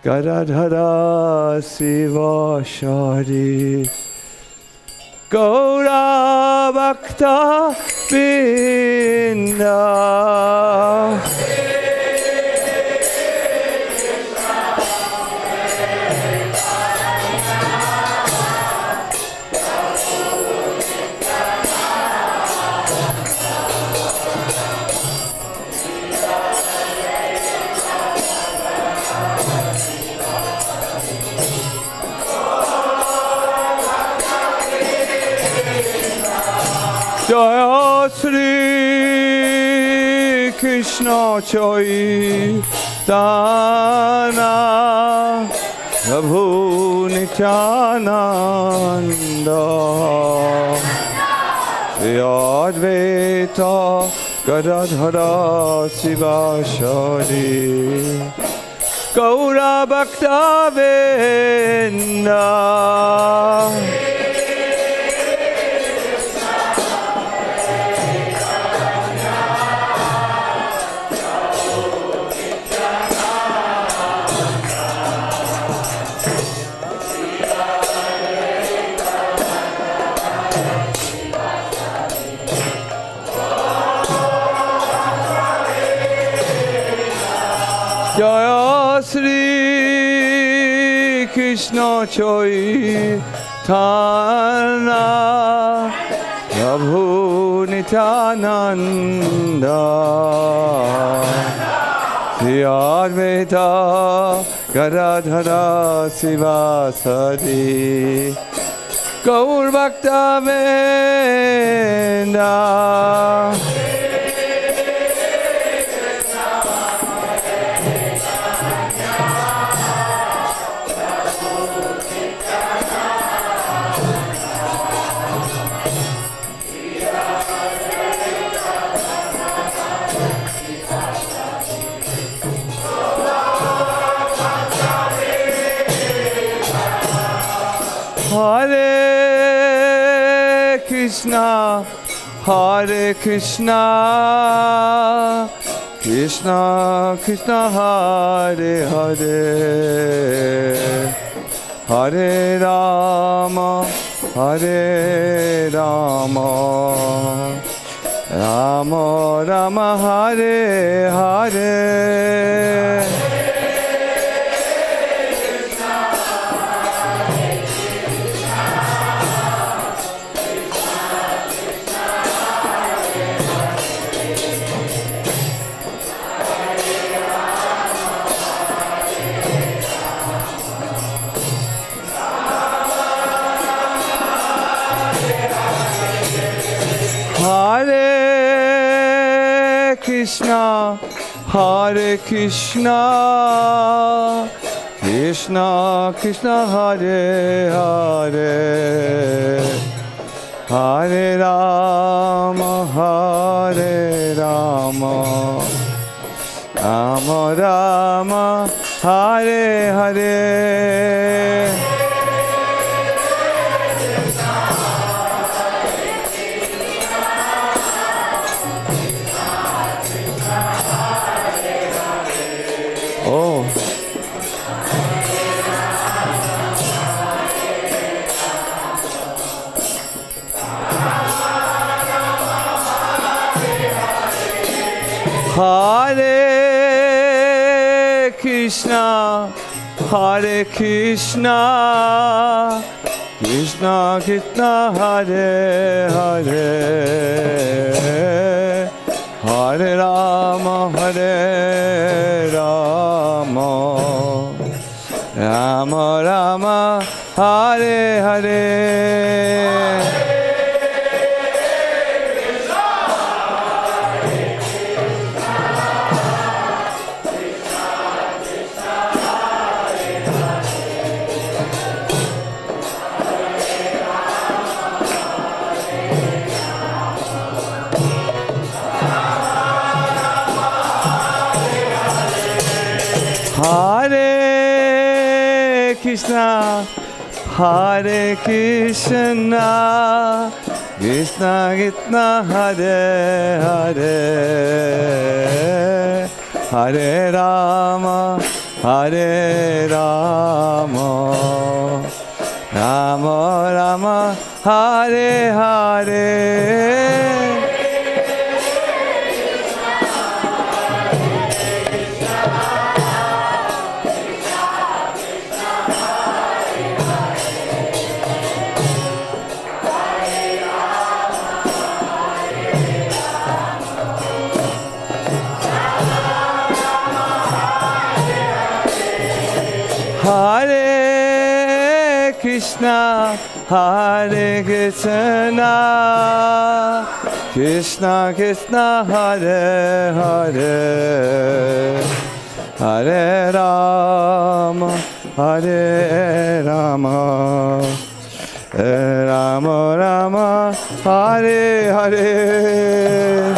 Speaker 3: Gadadhara Sivashari Gaura Bhakta Binda Jaya Sri Krishna Chaitanya Prabhu Nityananda Sri Advaita Gadadhara Sivasadi Gaura Bhakta Vrinda Jaya Sri Krishna Chaitanya Prabhu Nityananda Sri Advaita Gadadhara Sivasadi Gaur Bhakta Vrinda Hare Krishna, Hare Krishna, Krishna Krishna, Hare Hare, Hare Rama, Hare Rama, Rama Rama, Hare Hare. Hare Krishna, Hare Krishna, Krishna Krishna, Hare Hare, Hare Rama, Hare Rama, Rama Rama, Hare Hare. Oh. Hare Krishna, Hare Krishna, Krishna Krishna, Hare Hare, Hare Rama, Hare Rama, Rama Rama, Hare Hare. Hare Krishna, Hare Krishna, Krishna Krishna, Hare Hare, Hare Rama, Hare Rama, Rama Rama, Hare Hare. Hare Krishna, Hare Krishna, Krishna Krishna, Hare Hare, Hare Rama, Hare Rama, Rama Rama, Hare Hare.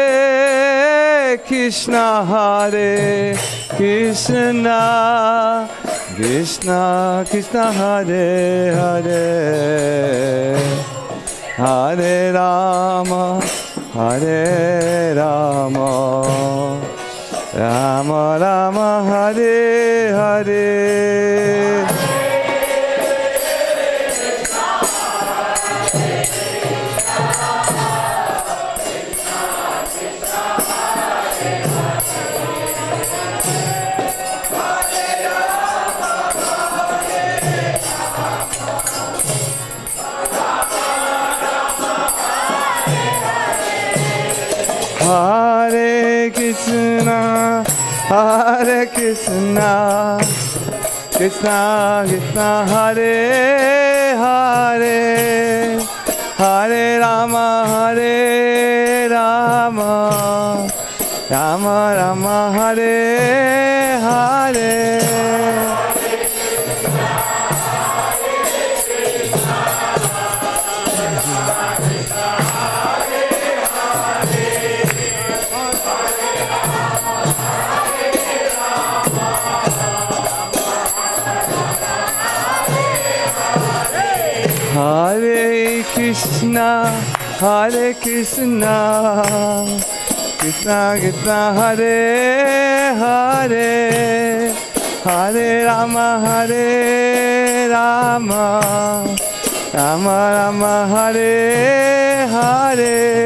Speaker 3: Hare Krishna, Hare Krishna, Krishna Krishna, Hare Hare, Hare Rama, Hare Rama, Rama Rama, Hare Hare. Hare Krishna, Hare Krishna, Krishna Krishna, Hare Hare, Hare Rama, Hare Rama, Rama Rama, Hare Hare. Hare Krishna, Hare Krishna, Krishna Krishna, Hare Hare, Hare Rama, Hare Rama, Rama Rama, Hare Hare.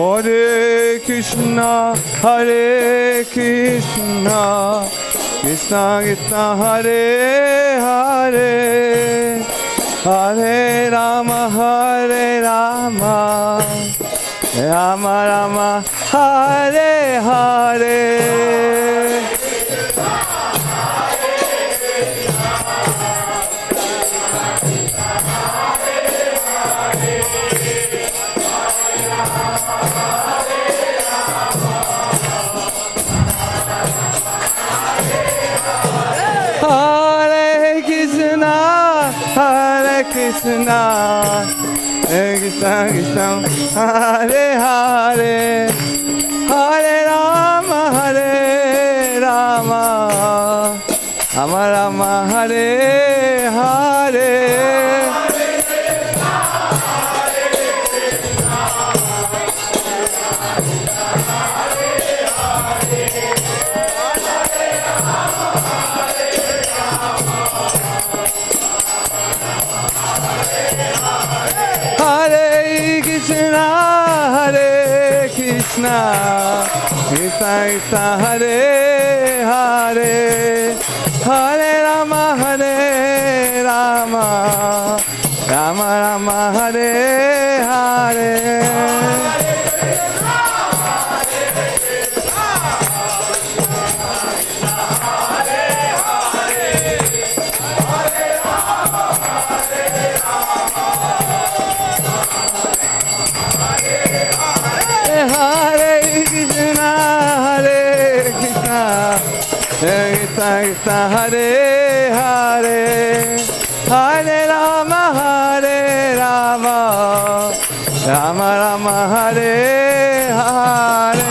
Speaker 3: Hare Krishna, Hare Krishna, Krishna Krishna, Hare Hare, Hare Rama, Hare Rama, Rama Rama, Hare Hare. Hare Krishna, Hare Krishna, Krishna Krishna, Hare Hare, Hare Rama, Hare Rama, Rama Rama, Hare Hare. Hare Krishna, Hare Krishna, Krishna Krishna, Hare Hare, Hare Rama, Hare Rama, Rama Rama, Hare Hare. Hare Krishna, Hare Krishna, Krishna Krishna, Hare Hare, Hare Rama, Hare Rama, Rama Rama, Hare Hare.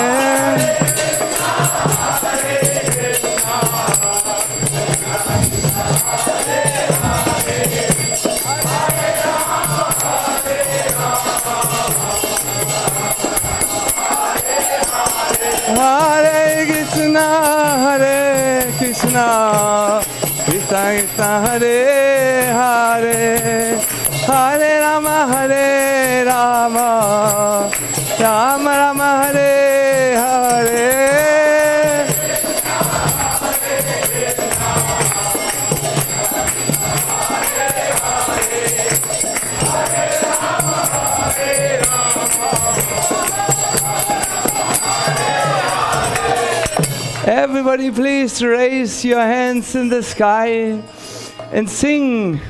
Speaker 3: Hare Krishna, Hare Krishna, Krishna Krishna, Hare Hare, Hare Rama, Hare Rama, Rama Rama, Hare Hare. Everybody please raise your hands in the sky and sing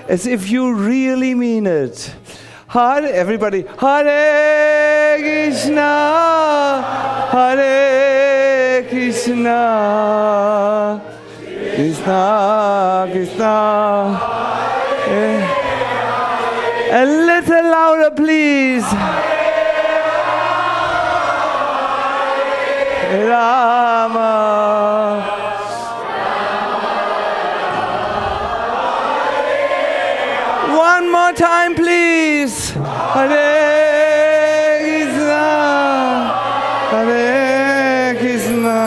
Speaker 3: as if you really mean it. Hare, everybody, Hare Krishna, Hare Krishna, Krishna Krishna. A little louder, please. Rama. One more time, please. Hare Krishna, Hare Krishna.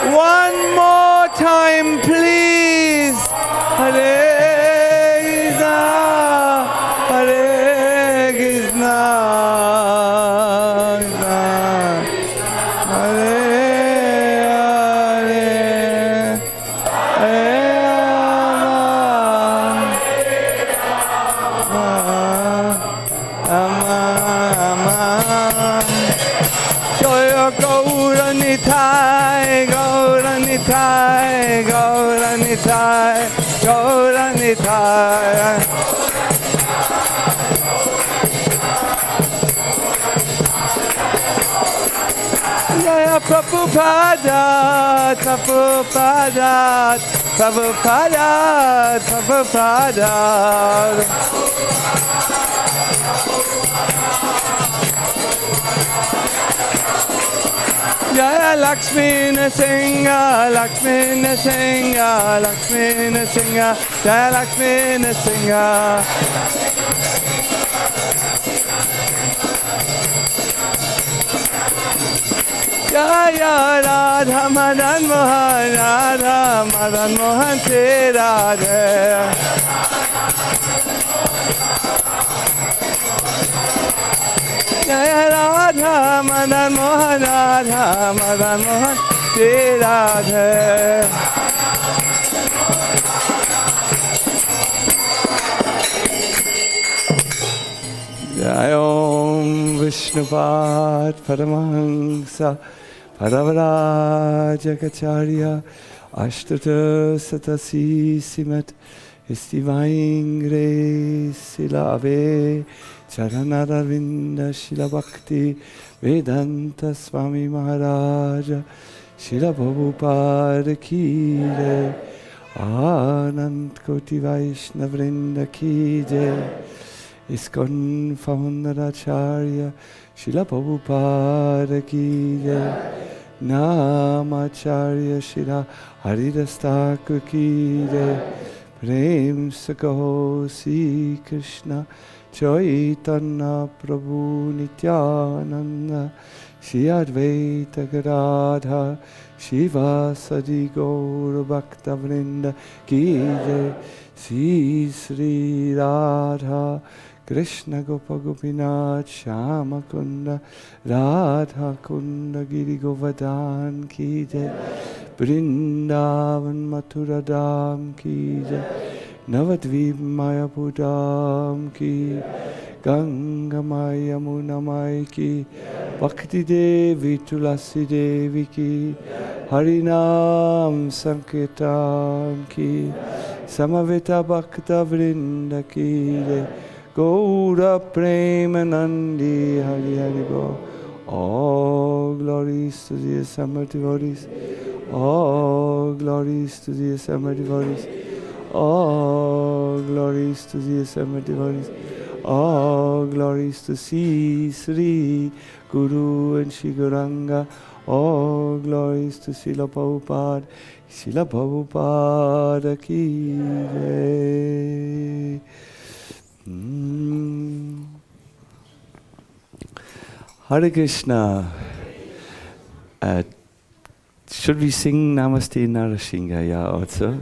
Speaker 3: One more time, please. Hare Krishna, Hare Krishna, Hare Hare, Hare Rama, Rama. Jaya Gaura Nitai, Gaura Nitai, Gaura Nitai, Gaura Nitai. Jaya Prabhupada, Prabhupada, Prabhupada, Prabhupada. Jaya Lakshmi Nrsimha, Lakshmi Nrsimha, Lakshmi Nrsimha, Jaya Lakshmi Nrsimha. Jaya Radha Madan Mohan, Radha Madan Mohan Te Radhe. Jaya Radha Madan Mohan, Radha Madan Mohan Te Radhe. Jayom Vishnupad Paramahansa Paravarajakacharya Ashtata Satasi Simat Istivaingre Silave Charanaravinda Shila Bhakti Vedanta Swami Maharaja Shila Prabhupada Ki Jai Anand Koti Vaishnavrinda Ki Jai ISKCON founder Acharya Shila Prabhupada Ki Jai Namacharya Shila Haridas Thakur Ki Jai Prem se kaho Sri Krishna Chaitanya Prabhu Nityananda Shri Advaita Gadadhar Shiva Sadi Gaura Bhakta Vrinda Ki Jai Sri Sri Radha Krishna Gopa Gopinath Shama Kunda Radha Kunda Giri Govardhan Ki Jai Vrindavan Mathura Dham Ki Jai Navadvip Mayapur Dham Ki Ganga Maya Yamuna Mai Ki Bhakti Devi Tulasi Devi Ki Harinam Sankirtan Ki Samaveta Bhakta Vrinda Ki Jai Gaura Premanandi Hari Hari Bo. All glories to the assembled devotees. All glories to the assembled devotees. All glories to the assembled devotees. All glories to Sri Guru and Shri Gauranga. All glories to Srila Prabhupada Ki Jai. Hare Krishna. Should we sing Namaste Narasingha? Yeah, also.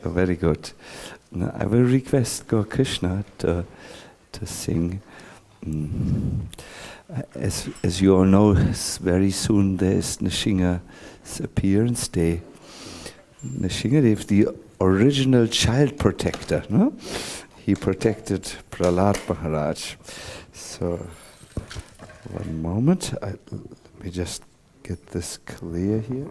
Speaker 3: Oh, very good. Now, I will request Gaur Krishna to sing. As you all know, very soon there is Nrsimha's appearance day. Nrsimhadev, the original child protector. No? He protected Prahlad Maharaj. So, one moment. Let me just get this clear here.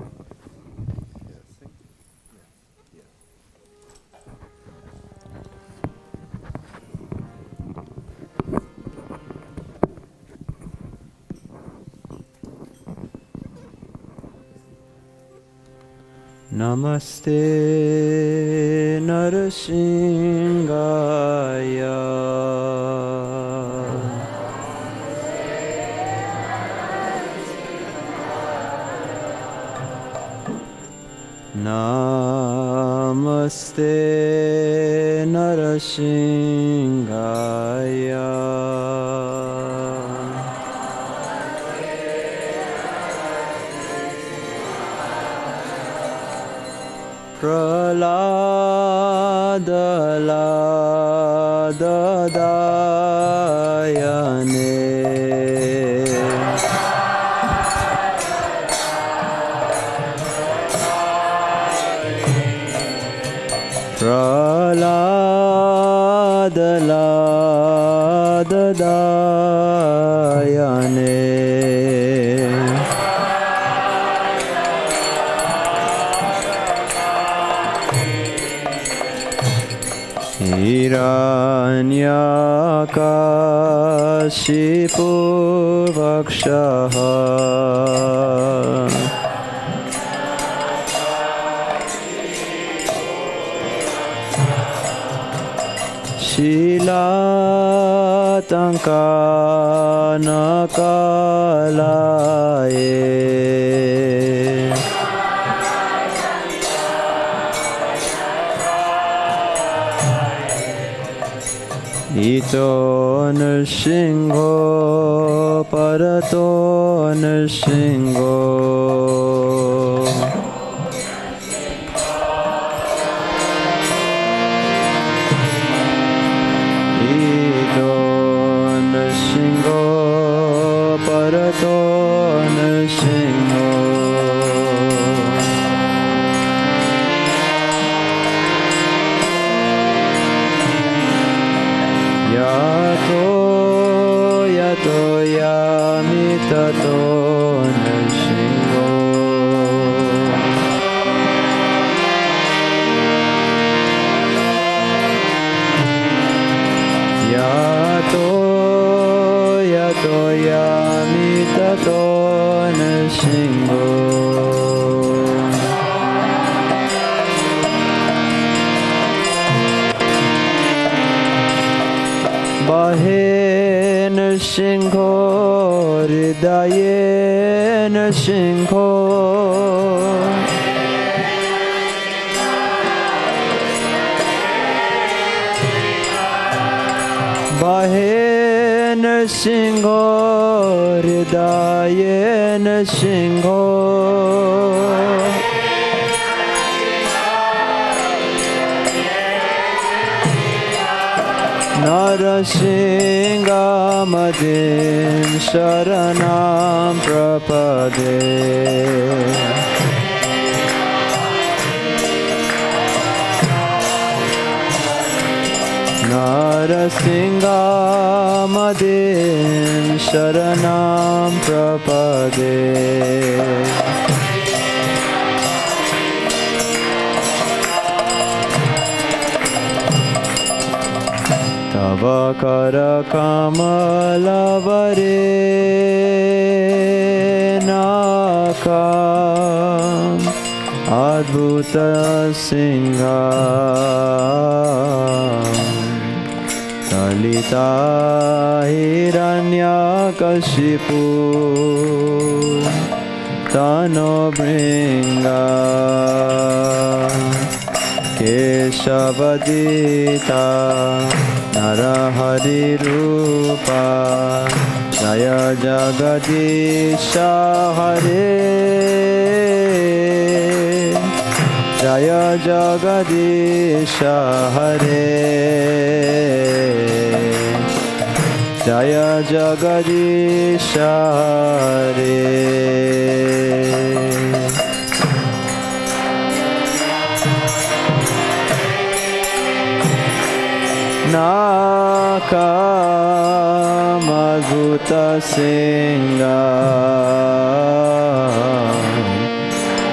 Speaker 3: Namaste Narasimhaya. Namaste Narasimhaya. Prahlada Dayane. Prahlada Dayane. Hiranyakashipu Vakshaha Shilatankanakalaye. Ito Nrsimho Parato Nrsimho. Ito Nrsimho Parato Nrsimho. Yato yamitato Nrsimho. Yato yamitato Nrsimho. Bahe Nrsimho Hridaye Nrsimho. Bahe Nrsimho Hridaye Nrsimho. Narasimhamadin Sharanam Prapade. Narasimhamadin Sharanam Prapade. Tavakara kamalavare nakam adbhuta singham talita hiranyakashipu tano bringa keshavadita Narahari Rupa Jaya Jagadisha Hare Jaya Jagadisha Hare Jaya Jagadisha Hare.
Speaker 8: Nakam Adbhuta Singa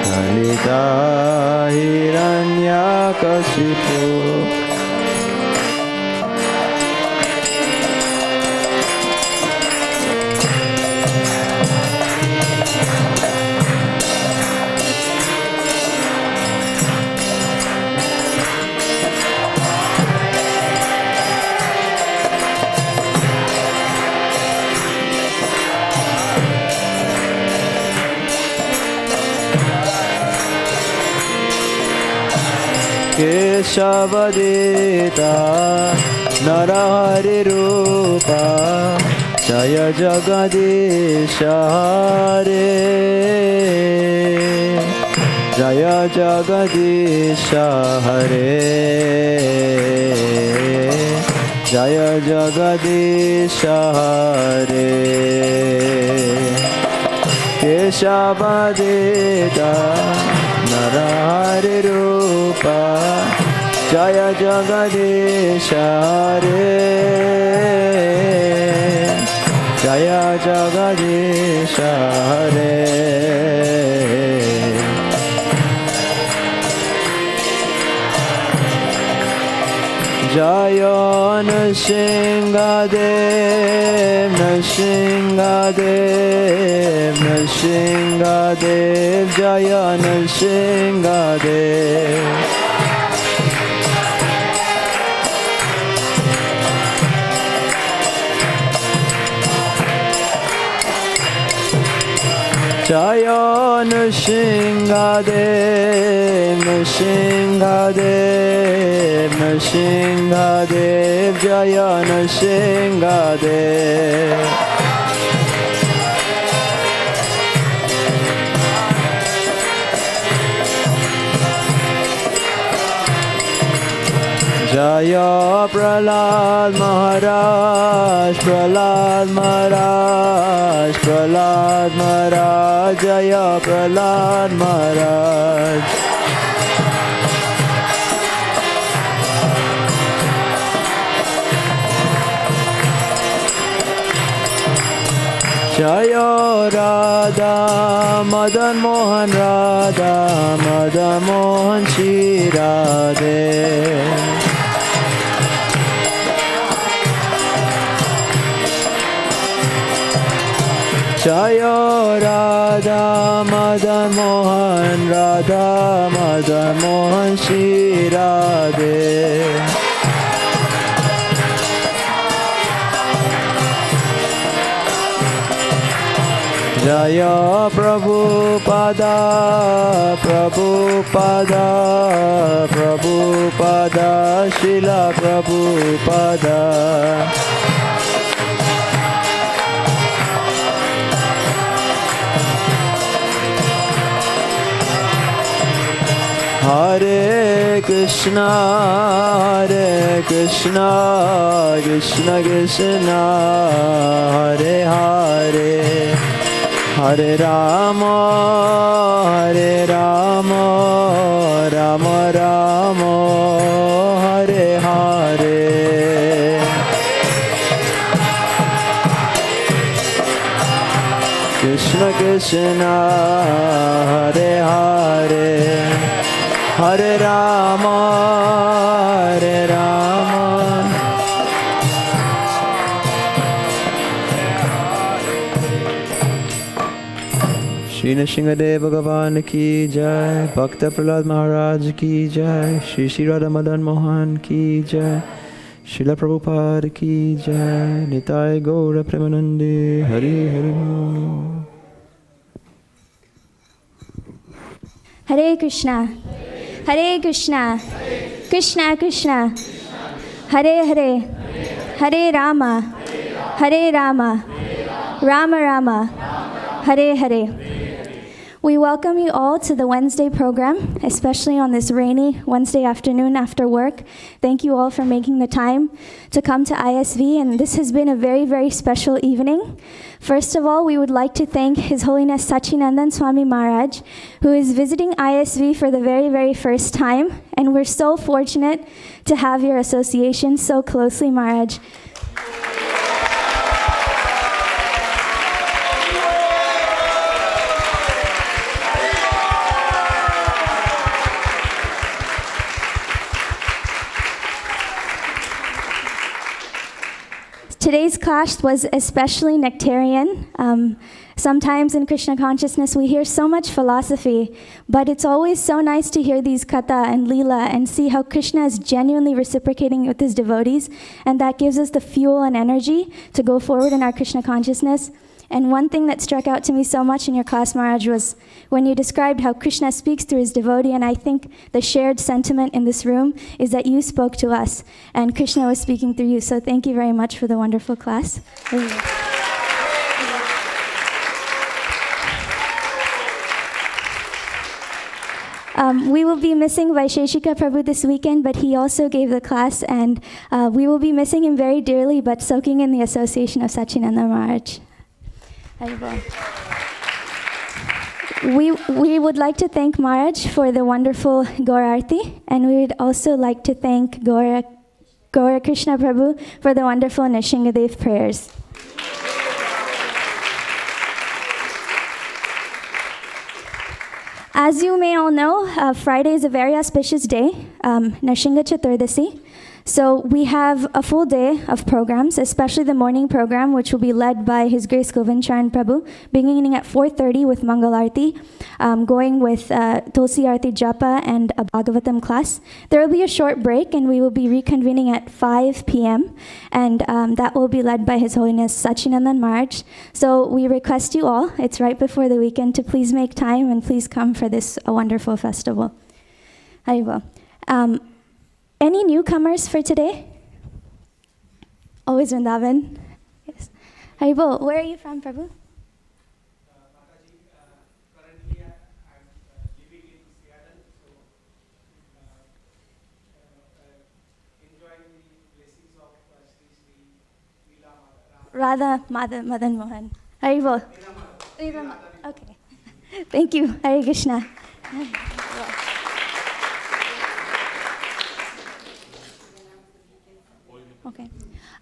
Speaker 8: Kalita Hiranyakashipu. Keshavadita Narahari Rupa Jaya Jagadisha Hare Jaya Jagadisha Hare Jaya Jagadisha Hare Keshavadita Narahari Rupa Jaya Jagadisha Hare Jaya Jagadisha Hare Jaya Nrsingadev Nrsingadev Nrsingadev Jaya Nrsingadev Jaya Nrsingadev Nrsingadev Nrsingadev Jaya Nrsingadev Jaya Prahlad Maharaj Prahlad Maharaj Prahlad Maharaj Jaya Prahlad Maharaj Jaya Radha Madan Mohan Radha Madan Mohan Shri Radhe Jaya Radha Madan Mohan Radha Madan Mohan Shri Radhe Jaya Prabhupada Prabhupada Prabhupada Srila Prabhupada Hare Krishna Krishna Krishna Hare Hare Hare Rama Rama Rama Hare Hare Krishna Krishna Hare Hare Hare Rama Shri Nrsingadev Bhagavan ki jai, Bhakta Prahlad Maharaj ki jai, Shri Shri Radha Madan Mohan ki jai, Srila Prabhupada ki jai, Nitai Gaura Premanande, Hari Hari Bol.
Speaker 1: Hare Krishna, Hare Krishna, Krishna Krishna, Hare Hare, Hare Rama, Rama Rama, Hare Hare. We welcome you all to the Wednesday program, especially on this rainy Wednesday afternoon after work. Thank you all for making the time to come to ISV, and this has been a very, very special evening. First of all, we would like to thank His Holiness Sachinandan Swami Maharaj, who is visiting ISV for the very, very first time, and we're so fortunate to have your association so closely, Maharaj. Today's class was especially nectarian. Sometimes in Krishna consciousness we hear so much philosophy, but it's always so nice to hear these katha and lila and see how Krishna is genuinely reciprocating with his devotees, and that gives us the fuel and energy to go forward in our Krishna consciousness. And one thing that struck out to me so much in your class, Maharaj, was when you described how Krishna speaks through his devotee, and I think the shared sentiment in this room is that you spoke to us, and Krishna was speaking through you. So thank you very much for the wonderful class. We will be missing Vaisheshika Prabhu this weekend, but he also gave the class, and we will be missing him very dearly, but soaking in the association of Sachinanda Maharaj. We would like to thank Maharaj for the wonderful Gaur Arti, and we would also like to thank Gaura Krishna Prabhu for the wonderful Nishingadev prayers. As you may all know, Friday is a very auspicious day, Nishinga Chaturdasi. So we have a full day of programs, especially the morning program, which will be led by His Grace Govind Charan Prabhu, beginning at 4:30 with Mangal Arti, going with Tulsi Arti Japa and a Bhagavatam class. There will be a short break, and we will be reconvening at 5 p.m., and that will be led by His Holiness Sachinandan Maharaj. So we request you all, it's right before the weekend, to please make time and please come for this wonderful festival. Haribo. Any newcomers for today? Always Vrindavan. Yes. Haribo, where are you from, Prabhu?
Speaker 9: Mataji, currently I'm living in Seattle, so enjoying the blessings of Sri Leela
Speaker 1: Radha Madan Mohan. Haribo. Okay. Thank you. Hare Krishna. Okay.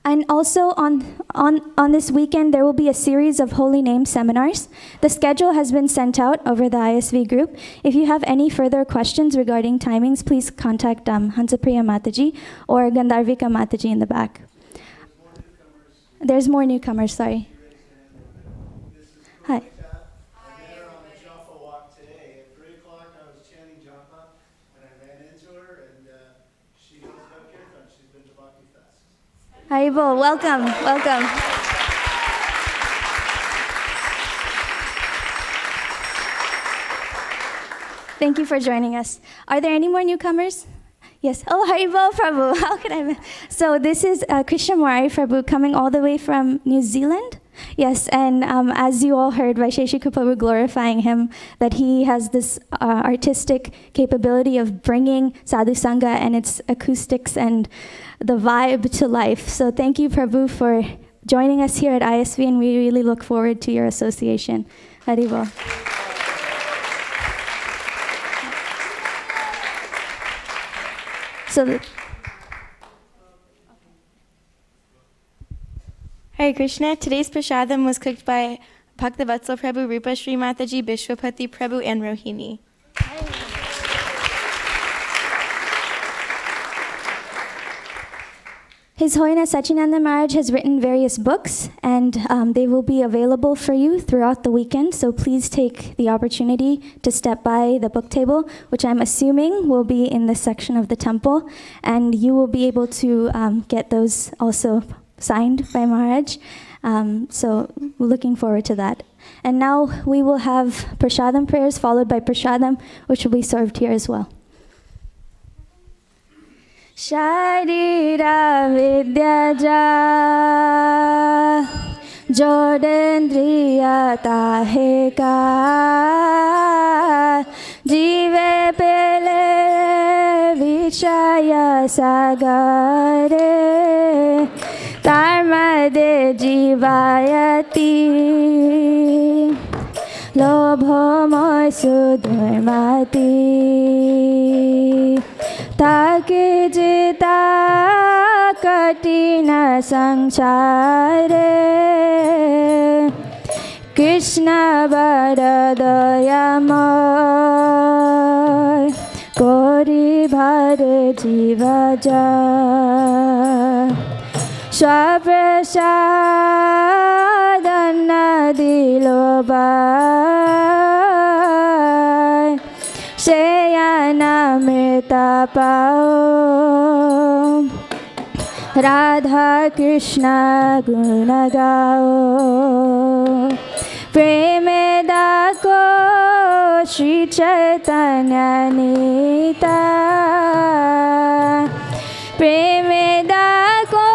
Speaker 1: And also on this weekend, there will be a series of holy name seminars. The schedule has been sent out over the ISV group. If you have any further questions regarding timings, please contact Hansapriya Mataji or Gandharvika Mataji in the back. There's more newcomers, sorry. Hi. Haribol, welcome. Thank you for joining us. Are there any more newcomers? Yes. Oh, Haribol Prabhu. How could I? So this is Krishna Murari Prabhu coming all the way from New Zealand. Yes, and as you all heard, Vaisheshika Prabhu glorifying him, that he has this artistic capability of bringing sadhu sangha and its acoustics and the vibe to life. So thank you, Prabhu, for joining us here at ISV, and we really look forward to your association. Haribol.
Speaker 10: Hare Krishna. Today's prasadam was cooked by Bhaktavatsal Prabhu, Rupa Sri Mataji, Bishwapati Prabhu, and Rohini.
Speaker 1: His Holiness Sachinanda Maharaj has written various books, and they will be available for you throughout the weekend, so please take the opportunity to step by the book table, which I'm assuming will be in this section of the temple, and you will be able to get those also signed by Maharaj. So we're looking forward to that. And now we will have prasadam prayers followed by prasadam, which will be served here as well. Sharira Vidya जोडेन्द्रियता है का जीवे पेले विषय सागरे तार्मदे जीवायति लोभमय सुधुर्मति ताके जिता कठिन संसारे कृष्ण वर दयामय कोरि भर जीव स्वप्रसादन दिलो बाय शयना मृत पाओ राधा कृष्ण गुण गाओ प्रेम दाको श्री चैतन्य नीता प्रेम दाको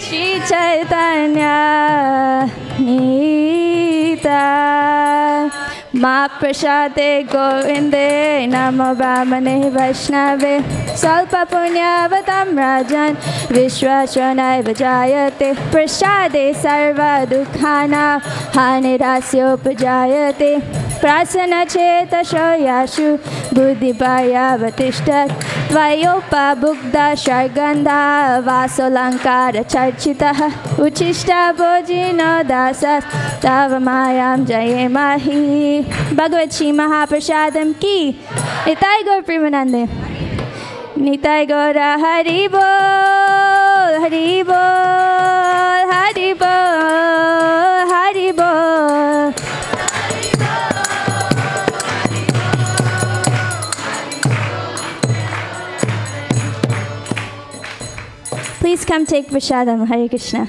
Speaker 1: श्री चैतन्य नीता माँ प्रसादे गोविंदे नमो वामने वैष्णवे स्वल्प पुण्यवतं राजन् विश्वासनैव जायते प्रसादे सर्वदुःखानां हानिरास्योपजायते प्रसन्नचेतसो यासु बुद्धिपर्यवतिष्ठत् त्वयोपभुक्ता षड्गन्धा वासोऽलङ्कारचर्चितः उच्छिष्टभोजिनो दासस्तव मायां जयेमहि भगवत श्री महाप्रसादम की निताय गौर प्रेमानंदे निताय गौर हरि बोल हरि बोल हरि बोल हरि बोल Please come take prasadam. Hare Krishna.